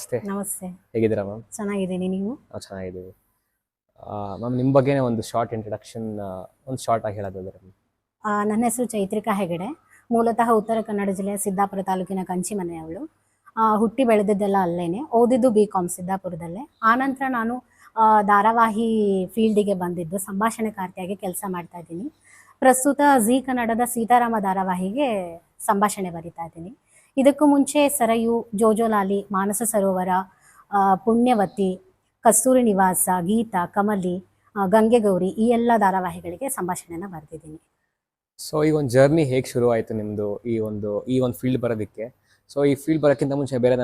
ನಮಸ್ತೆ. ನಮಸ್ತೆ. ಹೇಗಿದ್ದೀರಾ ಮ್ಯಾಮ್? ಚೆನ್ನಾಗಿದ್ದೀನಿ, ನೀವು? ನಾವು ಚೆನ್ನಾಗಿದ್ದೀವಿ. ಮ್ಯಾಮ್ ನಿಮ್ಮ ಬಗ್ಗೆನೇ ಒಂದು ಶಾರ್ಟ್ ಇಂಟ್ರಡಕ್ಷನ್ ಒಂದು ಶಾರ್ಟ್ ಆಗಿ ಹೇಳೋದಾದ್ರೆ. ನನ್ನ ಹೆಸರು ಚೈತ್ರಿಕಾ ಹೆಗಡೆ. ಮೂಲತಃ ಉತ್ತರ ಕನ್ನಡ ಜಿಲ್ಲೆಯ ಸಿದ್ದಾಪುರ ತಾಲೂಕಿನ ಕಂಚಿಮನೆಯವಳು. ಹುಟ್ಟಿ ಬೆಳೆದಿದ್ದೆಲ್ಲ ಅಲ್ಲೇನೆ. ಓದಿದ್ದು BCom ಸಿದ್ದಾಪುರದಲ್ಲೇ. ಆನಂತರ ನಾನು ಧಾರಾವಾಹಿ ಫೀಲ್ಡಿಗೆ ಬಂದಿದ್ದು ಸಂಭಾಷಣೆಕಾರ್ತಿಯಾಗಿ ಕೆಲಸ ಮಾಡ್ತಾ ಇದ್ದೀನಿ. ಪ್ರಸ್ತುತ ಜೀ ಕನ್ನಡದ ಸೀತಾರಾಮ ಧಾರಾವಾಹಿಗೆ ಸಂಭಾಷಣೆ ಬರಿತಾ ಇದ್ದೀನಿ. ಇದಕ್ಕೂ ಮುಂಚೆ ಸರಯು, ಜೋಜೋಲಾಲಿ, ಮಾನಸ ಸರೋವರ, ಪುಣ್ಯವತಿ, ಕಸ್ತೂರಿ ನಿವಾಸ, ಗೀತಾ, ಕಮಲಿ, ಗಂಗೆಗೌರಿ ಈ ಎಲ್ಲ ಧಾರಾವಾಹಿಗಳಿಗೆ ಸಂಭಾಷಣೆನ ಬರೆದಿದ್ದೀನಿ. ಸೊ ಈ ಒಂದು ಜರ್ನಿ ಹೇಗೆ ಶುರು ಆಯಿತು ನಿಮ್ಮದು ಈ ಒಂದು ಫೀಲ್ಡ್ ಬರೋದಕ್ಕೆ? ಸೊ ಈ ಫೀಲ್ಡ್ ಬರೋಕ್ಕಿಂತ ಮುಂಚೆ ಬೇರೆ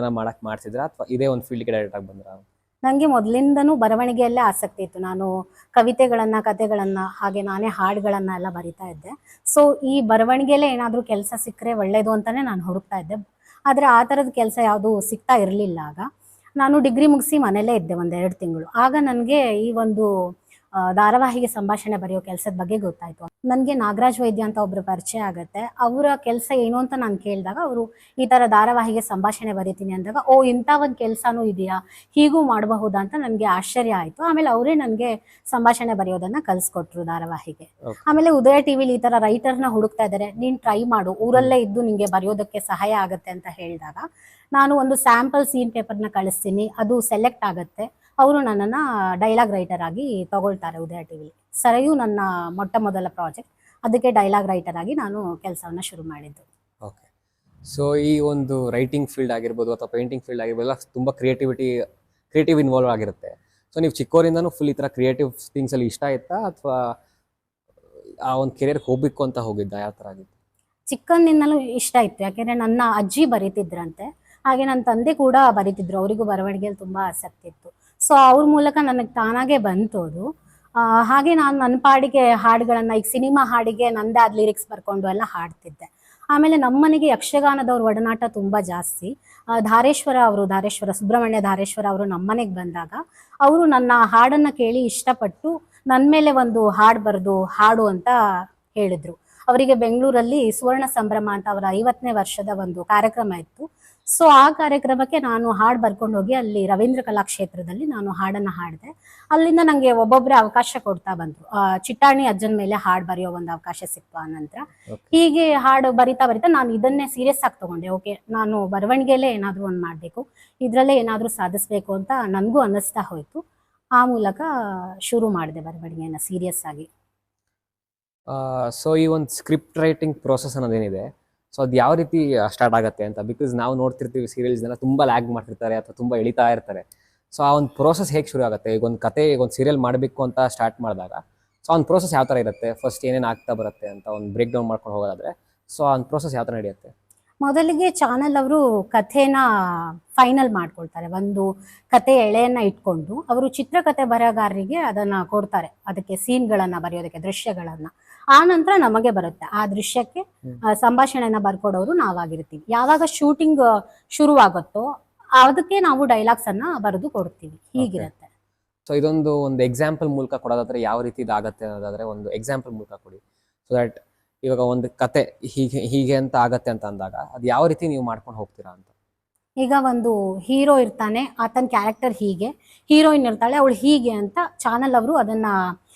ಮಾಡ್ತಿದ್ರಾ ಅಥವಾ ಇದೇ ಒಂದು ಫೀಲ್ಡ್ಗೆ ಡೈರೆಕ್ಟ್ ಆಗಿ ಬಂದ್ರಾ? ನನಗೆ ಮೊದಲಿಂದನೂ ಬರವಣಿಗೆಯಲ್ಲೇ ಆಸಕ್ತಿ ಇತ್ತು. ನಾನು ಕವಿತೆಗಳನ್ನು, ಕತೆಗಳನ್ನು, ಹಾಗೆ ನಾನೇ ಹಾಡುಗಳನ್ನು ಎಲ್ಲ ಬರಿತಾ ಇದ್ದೆ. ಸೊ ಈ ಬರವಣಿಗೆಯಲ್ಲೇ ಏನಾದರೂ ಕೆಲಸ ಸಿಕ್ಕರೆ ಒಳ್ಳೆಯದು ಅಂತಲೇ ನಾನು ಹುಡುಕ್ತಾ ಇದ್ದೆ. ಆದರೆ ಆ ಥರದ ಕೆಲಸ ಯಾವುದೂ ಸಿಗ್ತಾ ಇರಲಿಲ್ಲ. ಆಗ ನಾನು ಡಿಗ್ರಿ ಮುಗಿಸಿ ಮನೇಲೇ ಇದ್ದೆ 1-2 ತಿಂಗಳು. ಆಗ ನನಗೆ ಈ ಒಂದು ಧಾರಾವಾಹಿಗೆ ಸಂಭಾಷಣೆ ಬರೆಯೋ ಕೆಲಸದ ಬಗ್ಗೆ ಗೊತ್ತಾಯಿತು. ನನಗೆ ನಾಗರಾಜ್ ವೈದ್ಯ ಅಂತ ಒಬ್ಬರು ಪರಿಚಯ ಆಗುತ್ತೆ. ಅವರ ಕೆಲಸ ಏನು ಅಂತ ನಾನು ಕೇಳಿದಾಗ ಅವರು ಈ ಥರ ಧಾರಾವಾಹಿಗೆ ಸಂಭಾಷಣೆ ಬರೀತೀನಿ ಅಂದಾಗ, ಓ ಇಂಥ ಒಂದು ಕೆಲಸನೂ ಇದೆಯಾ, ಹೀಗೂ ಮಾಡಬಹುದಾ ಅಂತ ನನಗೆ ಆಶ್ಚರ್ಯ ಆಯಿತು. ಆಮೇಲೆ ಅವರೇ ನನಗೆ ಸಂಭಾಷಣೆ ಬರೆಯೋದನ್ನು ಕಲಿಸ್ಕೊಟ್ರು ಧಾರಾವಾಹಿಗೆ. ಆಮೇಲೆ ಉದಯ ಟಿವಿಲಿ ಈ ಥರ ರೈಟರ್ನ ಹುಡುಕ್ತಾ ಇದ್ದಾರೆ, ನೀನು ಟ್ರೈ ಮಾಡು, ಊರಲ್ಲೇ ಇದ್ದು ನಿಮಗೆ ಬರೆಯೋದಕ್ಕೆ ಸಹಾಯ ಆಗುತ್ತೆ ಅಂತ ಹೇಳಿದಾಗ ನಾನು ಒಂದು ಸ್ಯಾಂಪಲ್ ಸೀನ್ ಪೇಪರ್ನ ಕಳಿಸ್ತೀನಿ. ಅದು ಸೆಲೆಕ್ಟ್ ಆಗುತ್ತೆ. ಅವರು ನನ್ನನ್ನು ಡೈಲಾಗ್ ರೈಟರ್ ಆಗಿ ತಗೊಳ್ತಾರೆ ಉದಯ ಟಿವಿಲಿ. ಸರಯು ನನ್ನ ಮೊಟ್ಟ ಮೊದಲ ಪ್ರಾಜೆಕ್ಟ್. ಅದಕ್ಕೆ ಡೈಲಾಗ್ ರೈಟರ್ ಆಗಿ ನಾನು ಕೆಲಸವನ್ನು ಶುರು ಮಾಡಿದ್ದು. ಓಕೆ. ಸೊ ಈ ಒಂದು ರೈಟಿಂಗ್ ಫೀಲ್ಡ್ ಆಗಿರ್ಬೋದು ಅಥವಾ ಪೇಂಟಿಂಗ್ ಫೀಲ್ಡ್ ಆಗಿರ್ಬೋದು ಎಲ್ಲ ತುಂಬ ಕ್ರಿಯೇಟಿವ್ ಇನ್ವಾಲ್ವ್ ಆಗಿರುತ್ತೆ. ಸೊ ನೀವು ಚಿಕ್ಕವರಿಂದನೂ ಫುಲ್ ಈ ಥರ ಕ್ರಿಯೇಟಿವ್ ಥಿಂಗ್ಸಲ್ಲಿ ಇಷ್ಟ ಆಯ್ತಾ ಅಥವಾ ಆ ಒಂದು ಕೆರಿಯರ್ಗೆ ಹೋಗಬೇಕು ಅಂತ ಹೋಗಿದ್ದ? ಯಾವ ಥರ ಆಗಿತ್ತು? ಚಿಕ್ಕಂದಿನಲ್ಲೂ ಇಷ್ಟ ಇತ್ತು. ಯಾಕೆಂದರೆ ನನ್ನ ಅಜ್ಜಿ ಬರೀತಿದ್ರಂತೆ, ಹಾಗೆ ನನ್ನ ತಂದೆ ಕೂಡ ಬರೀತಿದ್ರು. ಅವರಿಗೂ ಬರವಣಿಗೆಯಲ್ಲಿ ತುಂಬ ಆಸಕ್ತಿ ಇತ್ತು. ಸೊ ಅವ್ರ ಮೂಲಕ ನನಗೆ ತಾನಾಗೆ ಬಂತು ಅದು. ಹಾಗೆ ನಾನು ನನ್ನ ಪಾಡಿಗೆ ಹಾಡುಗಳನ್ನು, ಈಗ ಸಿನಿಮಾ ಹಾಡಿಗೆ ನನ್ನದೇ ಆದ ಲಿರಿಕ್ಸ್ ಬರ್ಕೊಂಡು ಎಲ್ಲ ಹಾಡ್ತಿದ್ದೆ. ಆಮೇಲೆ ನಮ್ಮನೆಗೆ ಯಕ್ಷಗಾನದವ್ರ ಒಡನಾಟ ತುಂಬ ಜಾಸ್ತಿ. ಧಾರೇಶ್ವರ ಸುಬ್ರಹ್ಮಣ್ಯ ಧಾರೇಶ್ವರ ಅವರು ನಮ್ಮನೆಗೆ ಬಂದಾಗ ಅವರು ನನ್ನ ಹಾಡನ್ನು ಕೇಳಿ ಇಷ್ಟಪಟ್ಟು ನನ್ನ ಮೇಲೆ ಒಂದು ಹಾಡು ಬರೆದು ಹಾಡು ಅಂತ ಹೇಳಿದರು. ಅವರಿಗೆ ಬೆಂಗಳೂರಲ್ಲಿ ಸುವರ್ಣ ಸಂಭ್ರಮ ಅಂತ ಅವರ 50ನೇ ವರ್ಷದ ಒಂದು ಕಾರ್ಯಕ್ರಮ ಇತ್ತು. ಸೊ ಆ ಕಾರ್ಯಕ್ರಮಕ್ಕೆ ನಾನು ಹಾಡು ಬರ್ಕೊಂಡು ಹೋಗಿ ಅಲ್ಲಿ ರವೀಂದ್ರ ಕಲಾಕ್ಷೇತ್ರದಲ್ಲಿ ನಾನು ಹಾಡನ್ನು ಹಾಡಿದೆ. ಅಲ್ಲಿಂದ ನನಗೆ ಒಬ್ಬೊಬ್ಬರೇ ಅವಕಾಶ ಕೊಡ್ತಾ ಬಂದರು. ಚಿಟ್ಟಾಣಿ ಅಜ್ಜನ ಮೇಲೆ ಹಾಡು ಬರೆಯೋ ಒಂದು ಅವಕಾಶ ಸಿಕ್ತು. ಆ ನಂತರ ಹೀಗೆ ಹಾಡು ಬರಿತಾ ನಾನು ಇದನ್ನೇ ಸೀರಿಯಸ್ ಆಗಿ ತಗೊಂಡೆ. ಓಕೆ, ನಾನು ಬರವಣಿಗೆಯಲ್ಲೇ ಏನಾದರೂ ಒಂದು ಮಾಡಬೇಕು, ಇದರಲ್ಲೇ ಏನಾದರೂ ಸಾಧಿಸಬೇಕು ಅಂತ ನನಗೂ ಅನ್ನಿಸ್ತಾ ಹೋಯಿತು. ಆ ಮೂಲಕ ಶುರು ಮಾಡಿದೆ ಬರವಣಿಗೆಯನ್ನು ಸೀರಿಯಸ್ ಆಗಿ. ಸೊ ಈ ಒಂದು ಸ್ಕ್ರಿಪ್ಟ್ ರೈಟಿಂಗ್ ಪ್ರೋಸೆಸ್ ಅನ್ನೋದೇನಿದೆ, ಸೊ ಅದು ಯಾವ ರೀತಿ ಸ್ಟಾರ್ಟ್ ಆಗುತ್ತೆ ಅಂತ? ಬಿಕಾಸ್ ನಾವು ನೋಡ್ತಿರ್ತೀವಿ ಸೀರಿಯಲ್ಸ್ನೆಲ್ಲ ತುಂಬ ಲ್ಯಾಗ್ ಮಾಡ್ತಿರ್ತಾರೆ ಅಥವಾ ತುಂಬ ಎಳಿತಾ ಇರ್ತಾರೆ. ಸೊ ಆ ಒಂದು ಪ್ರೋಸೆಸ್ ಹೇಗೆ ಶುರು ಆಗುತ್ತೆ? ಈಗ ಒಂದು ಸೀರಿಯಲ್ ಮಾಡಬೇಕು ಅಂತ ಸ್ಟಾರ್ಟ್ ಮಾಡಿದಾಗ ಸೊ ಆ ಒಂದು ಪ್ರೋಸೆಸ್ ಯಾವ ಥರ ಇರುತ್ತೆ? ಫಸ್ಟ್ ಏನೇನು ಆಗ್ತಾ ಬರುತ್ತೆ ಅಂತ ಒಂದು ಬ್ರೇಕ್ ಡೌನ್ ಮಾಡ್ಕೊಂಡು ಹೋಗೋದಾದ್ರೆ ಸೊ ಆ ಒಂದು ಪ್ರೋಸೆಸ್ ಯಾವ ಥರ ನಡೆಯುತ್ತೆ? ಮೊದಲಿಗೆ ಚಾನಲ್ ಅವರು ಕಥೆನ ಫೈನಲ್ ಮಾಡ್ಕೊಳ್ತಾರೆ. ಒಂದು ಕತೆ ಎಳೆಯನ್ನು ಇಟ್ಕೊಂಡು ಅವರು ಚಿತ್ರಕಥೆ ಬರಹಗಾರರಿಗೆ ಅದನ್ನು ಕೊಡ್ತಾರೆ, ಅದಕ್ಕೆ ಸೀನ್ಗಳನ್ನು ಬರೆಯೋದಕ್ಕೆ, ದೃಶ್ಯಗಳನ್ನು. ಆ ನಂತರ ನಮಗೆ ಬರುತ್ತೆ. ಆ ದೃಶ್ಯಕ್ಕೆ ಸಂಭಾಷಣೆಯನ್ನು ಬರ್ಕೊಡೋರು ನಾವಾಗಿರ್ತೀವಿ. ಯಾವಾಗ ಶೂಟಿಂಗ್ ಶುರುವಾಗುತ್ತೋ ಅದಕ್ಕೆ ನಾವು ಡೈಲಾಗ್ಸನ್ನು ಬರೆದು ಕೊಡ್ತೀವಿ. ಹೀಗಿರುತ್ತೆ. ಸೊ ಒಂದು ಎಕ್ಸಾಂಪಲ್ ಮೂಲಕ ಕೊಡೋದಾದ್ರೆ ಯಾವ ರೀತಿ ಇದಾಗತ್ತೆ ಅನ್ನೋದಾದ್ರೆ ಒಂದು ಎಕ್ಸಾಂಪಲ್ ಮೂಲಕ ಕೊಡಿ. ಸೊ ದಟ್ ಇವಾಗ ಒಂದು ಕತೆ ಹೀಗೆ ಅಂತ ಆಗತ್ತೆ ಅಂತ ಅಂದಾಗ ಅದು ಯಾವ ರೀತಿ ನೀವು ಮಾಡ್ಕೊಂಡು ಹೋಗ್ತೀರಾ ಅಂತ? ಈಗ ಒಂದು ಹೀರೋ ಇರ್ತಾನೆ, ಆತನ ಕ್ಯಾರೆಕ್ಟರ್ ಹೀಗೆ, ಹೀರೋಯಿನ್ ಇರ್ತಾಳೆ ಅವಳು ಹೀಗೆ ಅಂತ ಚಾನಲ್ ಅವರು ಅದನ್ನ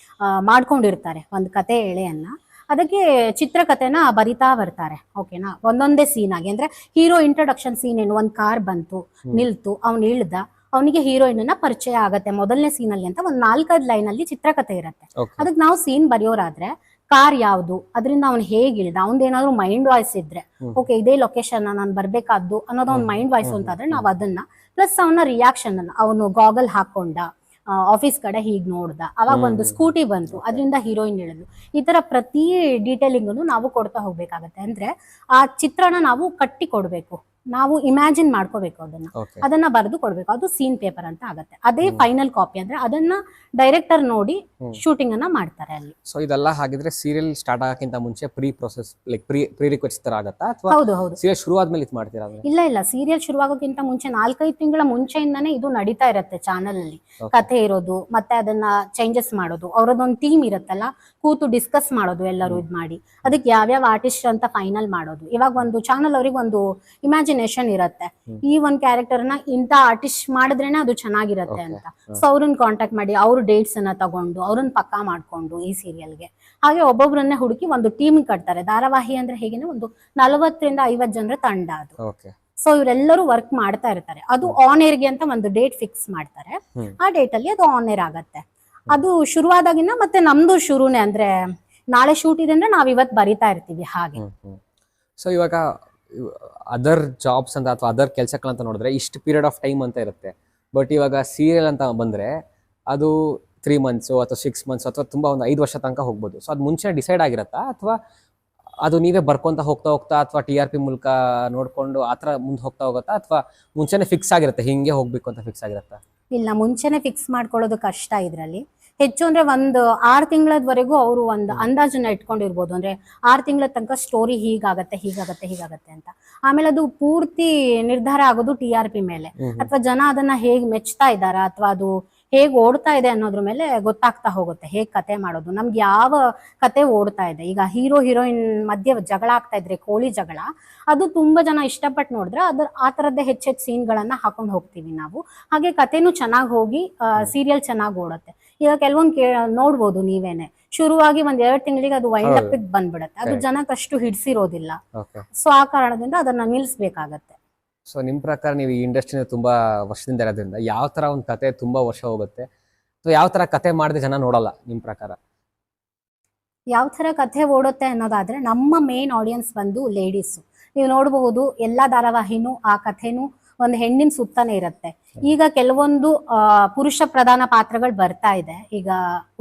ಮಾಡ್ಕೊಂಡಿರ್ತಾರೆ ಒಂದು ಕತೆ ಎಳೆಯನ್ನ. ಅದಕ್ಕೆ ಚಿತ್ರಕಥೆನ ಬರಿತಾ ಬರ್ತಾರೆ. ಓಕೆನಾ? ಒಂದೊಂದೇ ಸೀನ್ ಆಗಿ, ಅಂದ್ರೆ ಹೀರೋ ಇಂಟ್ರೊಡಕ್ಷನ್ ಸೀನ್ ಏನು, ಒಂದು ಕಾರ್ ಬಂತು, ನಿಲ್ತು, ಅವ್ನು ಇಳ್ದ, ಅವನಿಗೆ ಹೀರೋಯಿನ್ ಪರಿಚಯ ಆಗತ್ತೆ ಮೊದಲನೇ ಸೀನಲ್ಲಿ ಅಂತ ಒಂದು 4-5 ಲೈನಲ್ಲಿ ಚಿತ್ರಕಥೆ ಇರುತ್ತೆ. ಅದಕ್ಕೆ ನಾವು ಸೀನ್ ಬರೆಯೋರಾದ್ರೆ ಕಾರ್ ಯಾವುದು, ಅದರಿಂದ ಅವ್ನು ಹೇಗೆ ಇಳ್ದ, ಅವ್ನೇನಾದ್ರು ಮೈಂಡ್ ವಾಯ್ಸ್ ಇದ್ರೆ ಓಕೆ ಇದೇ ಲೊಕೇಶನ್ ನಾನು ಬರ್ಬೇಕಾದ್ದು ಅನ್ನೋದು ಅವ್ನ ಮೈಂಡ್ ವಾಯ್ಸ್ ಅಂತಾದ್ರೆ ನಾವು ಅದನ್ನ ಪ್ಲಸ್ ಅವನ ರಿಯಾಕ್ಷನ್ ಅನ್ನ, ಅವನು ಗಾಗಲ್ ಹಾಕೊಂಡ, ಆಫೀಸ್ ಕಡೆ ಹೀಗೆ ನೋಡ್ದ, ಅವಾಗ ಒಂದು ಸ್ಕೂಟಿ ಬಂತು, ಅದರಿಂದ ಹೀರೋಯಿನ್ ಇಳಿದ್ಲು. ಈ ತರ ಪ್ರತಿ ಡೀಟೇಲಿಂಗನ್ನು ನಾವು ಕೊಡ್ತಾ ಹೋಗ್ಬೇಕಾಗತ್ತೆ. ಅಂದ್ರೆ ಆ ಚಿತ್ರನ ನಾವು ಕಟ್ಟಿ ಕೊಡ್ಬೇಕು, ನಾವು ಇಮ್ಯಾಜಿನ್ ಮಾಡ್ಕೋಬೇಕು, ಅದನ್ನ ಬರೆದು ಕೊಡ್ಬೇಕು. ಅದು ಸೀನ್ ಪೇಪರ್ ಅಂತ ಆಗತ್ತೆ. ಅದೇ ಫೈನಲ್ ಕಾಪಿ. ಅಂದ್ರೆ ಅದನ್ನ ಡೈರೆಕ್ಟರ್ ನೋಡಿ ಶೂಟಿಂಗ್ ಅನ್ನ ಮಾಡ್ತಾರೆ ಅಲ್ಲಿ. ಸೊ ಇದೆಲ್ಲ ಹಾಗಿದ್ರೆ ಸೀರಿಯಲ್ ಸ್ಟಾರ್ಟ್ ಆಗಕ್ಕಿಂತ ಮುಂಚೆ pre process like pre request ತರ ಆಗತ್ತಾ ಅಥವಾ ಹೌದು ಸೀರಿಯಲ್ ಶುರು ಆದ್ಮೇಲೆ ಇದು ಮಾಡ್ತೀರಾ? ಇಲ್ಲ, ಸೀರಿಯಲ್ ಶುರುವಾಗೋಕ್ಕಿಂತ ಮುಂಚೆ 4-5 ತಿಂಗಳ ಮುಂಚೆಯಿಂದಾನೇ ಇದು ನಡೀತಾ ಇರುತ್ತೆ ಚಾನಲ್ ಅಲ್ಲಿ. ಕಥೆ ಇರೋದು, ಮತ್ತೆ ಅದನ್ನ ಚೇಂಜಸ್ ಮಾಡೋದು, ಅವರದೊಂದು ಟೀಮ್ ಇರುತ್ತಲ್ಲ, ಕೂತು ಡಿಸ್ಕಸ್ ಮಾಡೋದು ಎಲ್ಲರೂ ಇದ್ ಮಾಡಿ, ಅದಕ್ಕೆ ಯಾವ್ಯಾವ ಆರ್ಟಿಸ್ಟ್ ಅಂತ ಫೈನಲ್ ಮಾಡೋದು. ಇವಾಗ ಒಂದು ಚಾನಲ್ ಅವ್ರಿಗೆ ಒಂದು ಇಮ್ಯಾಜಿನ್ ಇಮ್ಯಾಜಿನೇಷನ್ ಇರುತ್ತೆ. ಈ ಒಂದ್ ಕ್ಯಾರೆಕ್ಟರ್ ನ ಇಂತ ಆರ್ಟಿಸ್ಟ್ ಮಾಡಿದ್ರೇನೆ ಅದು ಚೆನ್ನಾಗಿರತ್ತೆ ಅಂತ. ಸೊ ಅವ್ರನ್ನ ಕಾಂಟ್ಯಾಕ್ಟ್ ಮಾಡಿ ಅವ್ರ ಡೇಟ್ಸ್ ಅನ್ನ ತಗೊಂಡು ಅವ್ರನ್ನ ಪಕ್ಕಾ ಮಾಡ್ಕೊಂಡು ಈ ಸೀರಿಯಲ್ಗೆ ಹಾಗೆ ಒಬ್ಬೊಬ್ರನ್ನೇ ಹುಡುಕಿ ಒಂದು ಟೀಮ್ ಕಟ್ತಾರೆ. ಧಾರಾವಾಹಿ ಅಂದ್ರೆ ಹೇಗೇನೆ ಒಂದು 40ರಿಂದ 50 ಜನರ ತಂಡ ಅದು. ಸೊ ಇವರೆಲ್ಲರೂ ವರ್ಕ್ ಮಾಡ್ತಾ ಇರ್ತಾರೆ. ಅದು ಆನ್ ಏರ್ಗೆ ಅಂತ ಒಂದು ಡೇಟ್ ಫಿಕ್ಸ್ ಮಾಡ್ತಾರೆ. ಆ ಡೇಟ್ ಅಲ್ಲಿ ಅದು ಆನ್ ಏರ್ ಆಗತ್ತೆ. ಅದು ಶುರುವಾದಾಗಿನ ಮತ್ತೆ ನಮ್ದು ಶುರುನೇ, ಅಂದ್ರೆ ನಾಳೆ ಶೂಟ್ ಇದೆ ಅಂದ್ರೆ ನಾವ್ ಇವತ್ ಬರಿತಾ ಇರ್ತೀವಿ ಹಾಗೆ. ಸೊ ಇವಾಗ ಅದರ್ ಜಾಬ್ಸ್ ಅಂತ ಅಥವಾ ಅದರ್ ಕೆಲಸಗಳಂತ ನೋಡಿದ್ರೆ ಇಷ್ಟು ಪೀರಿಯಡ್ ಆಫ್ ಟೈಮ್ ಅಂತ ಇರುತ್ತೆ. ಬಟ್ ಇವಾಗ ಸೀರಿಯಲ್ ಅಂತ ಬಂದ್ರೆ ಅದು 3 months ಅಥವಾ 6 months ಅಥವಾ ತುಂಬಾ ಒಂದು 5 ವರ್ಷ ತನಕ ಹೋಗ್ಬೋದು. ಸೊ ಅದು ಮುಂಚೆ ಡಿಸೈಡ್ ಆಗಿರತ್ತಾ ಅಥವಾ ಅದು ನೀವೇ ಬರ್ಕೊಂತ ಹೋಗ್ತಾ ಹೋಗ್ತಾ ಅಥವಾ TRP ಮೂಲಕ ನೋಡ್ಕೊಂಡು ಆತರ ಮುಂದೆ ಹೋಗ್ತಾ ಹೋಗುತ್ತಾ ಅಥವಾ ಮುಂಚೆನೆ ಫಿಕ್ಸ್ ಆಗಿರುತ್ತೆ ಹಿಂಗೆ ಹೋಗ್ಬೇಕು ಅಂತ ಫಿಕ್ಸ್ ಆಗಿರತ್ತಾ? ಇಲ್ಲ, ಮುಂಚೆನೆ ಫಿಕ್ಸ್ ಮಾಡ್ಕೊಳ್ಳೋದು ಕಷ್ಟ ಇದ್ರಲ್ಲಿ. ಹೆಚ್ಚು ಅಂದ್ರೆ ಒಂದು 6 ತಿಂಗಳವರೆಗೂ ಅವರು ಒಂದು ಅಂದಾಜನ್ನ ಇಟ್ಕೊಂಡಿರ್ಬೋದು. ಅಂದ್ರೆ 6 ತಿಂಗಳ ತನಕ ಸ್ಟೋರಿ ಹೀಗಾಗತ್ತೆ ಅಂತ. ಆಮೇಲೆ ಅದು ಪೂರ್ತಿ ನಿರ್ಧಾರ ಆಗೋದು TRP ಮೇಲೆ, ಅಥವಾ ಜನ ಅದನ್ನ ಹೇಗ್ ಮೆಚ್ತಾ ಇದ್ದಾರಾ ಅಥವಾ ಅದು ಹೇಗ್ ಓಡ್ತಾ ಇದೆ ಅನ್ನೋದ್ರ ಮೇಲೆ ಗೊತ್ತಾಗ್ತಾ ಹೋಗುತ್ತೆ. ಹೇಗ್ ಕತೆ ಮಾಡೋದು, ನಮ್ಗೆ ಯಾವ ಕತೆ ಓಡ್ತಾ ಇದೆ. ಈಗ ಹೀರೋ ಹೀರೋಯಿನ್ ಮಧ್ಯೆ ಜಗಳ ಆಗ್ತಾ ಇದ್ರೆ, ಕೋಳಿ ಜಗಳ, ಅದು ತುಂಬಾ ಜನ ಇಷ್ಟಪಟ್ಟು ನೋಡಿದ್ರೆ ಆ ತರದ್ದೇ ಹೆಚ್ಚೆಚ್ಚು ಸೀನ್ಗಳನ್ನ ಹಾಕೊಂಡು ಹೋಗ್ತೀವಿ ನಾವು. ಹಾಗೆ ಕತೆನೂ ಚೆನ್ನಾಗಿ ಹೋಗಿ ಸೀರಿಯಲ್ ಚೆನ್ನಾಗಿ ಓಡುತ್ತೆ. ಈಗ ಕೆಲವೊಂದು ನೋಡ್ಬೋದು ನೀವೇನೆ, ಶುರುವಾಗಿ ಒಂದ್ 2 ತಿಂಗಳಿಗೆ ಅದು ವೈಂಡ್ ಅಪ್ ಬಂದ್ಬಿಡತ್ತೆ. ಅದು ಜನಕ್ಕಷ್ಟು ಹಿಡ್ಸಿರೋದಿಲ್ಲ. ಸೊ ಆ ಕಾರಣದಿಂದ ಅದನ್ನ ನಿಲ್ಸ್ಬೇಕಾಗತ್ತೆ. ಸೊ ನಿಮ್ ಪ್ರಕಾರ ನೀವು ಈ ಇಂಡಸ್ಟ್ರಿನ ತುಂಬಾ ವರ್ಷದಿಂದ ಇರೋದ್ರಿಂದ ಯಾವ ತರ ಒಂದು ಕತೆ ತುಂಬಾ ವರ್ಷ ಹೋಗುತ್ತೆ ಅಥವಾ ಯಾವ ತರ ಕತೆ ಮಾಡಿದ್ರೆ ಜನ ನೋಡಲ್ಲ ನಿಮ್ ಪ್ರಕಾರ? ಯಾವ ತರ ಕಥೆ ಓಡುತ್ತೆ ಅನ್ನೋದಾದ್ರೆ, ನಮ್ಮ ಮೇನ್ ಆಡಿಯನ್ಸ್ ಬಂದು ಲೇಡೀಸ್. ನೀವು ನೋಡಬಹುದು ಎಲ್ಲಾ ಧಾರಾವಾಹಿನೂ ಆ ಕಥೆನೂ ಒಂದು ಹೆಣ್ಣಿನ ಸುತ್ತಾನೆ ಇರುತ್ತೆ. ಈಗ ಕೆಲವೊಂದು ಪುರುಷ ಪ್ರಧಾನ ಪಾತ್ರಗಳು ಬರ್ತಾ ಇದೆ. ಈಗ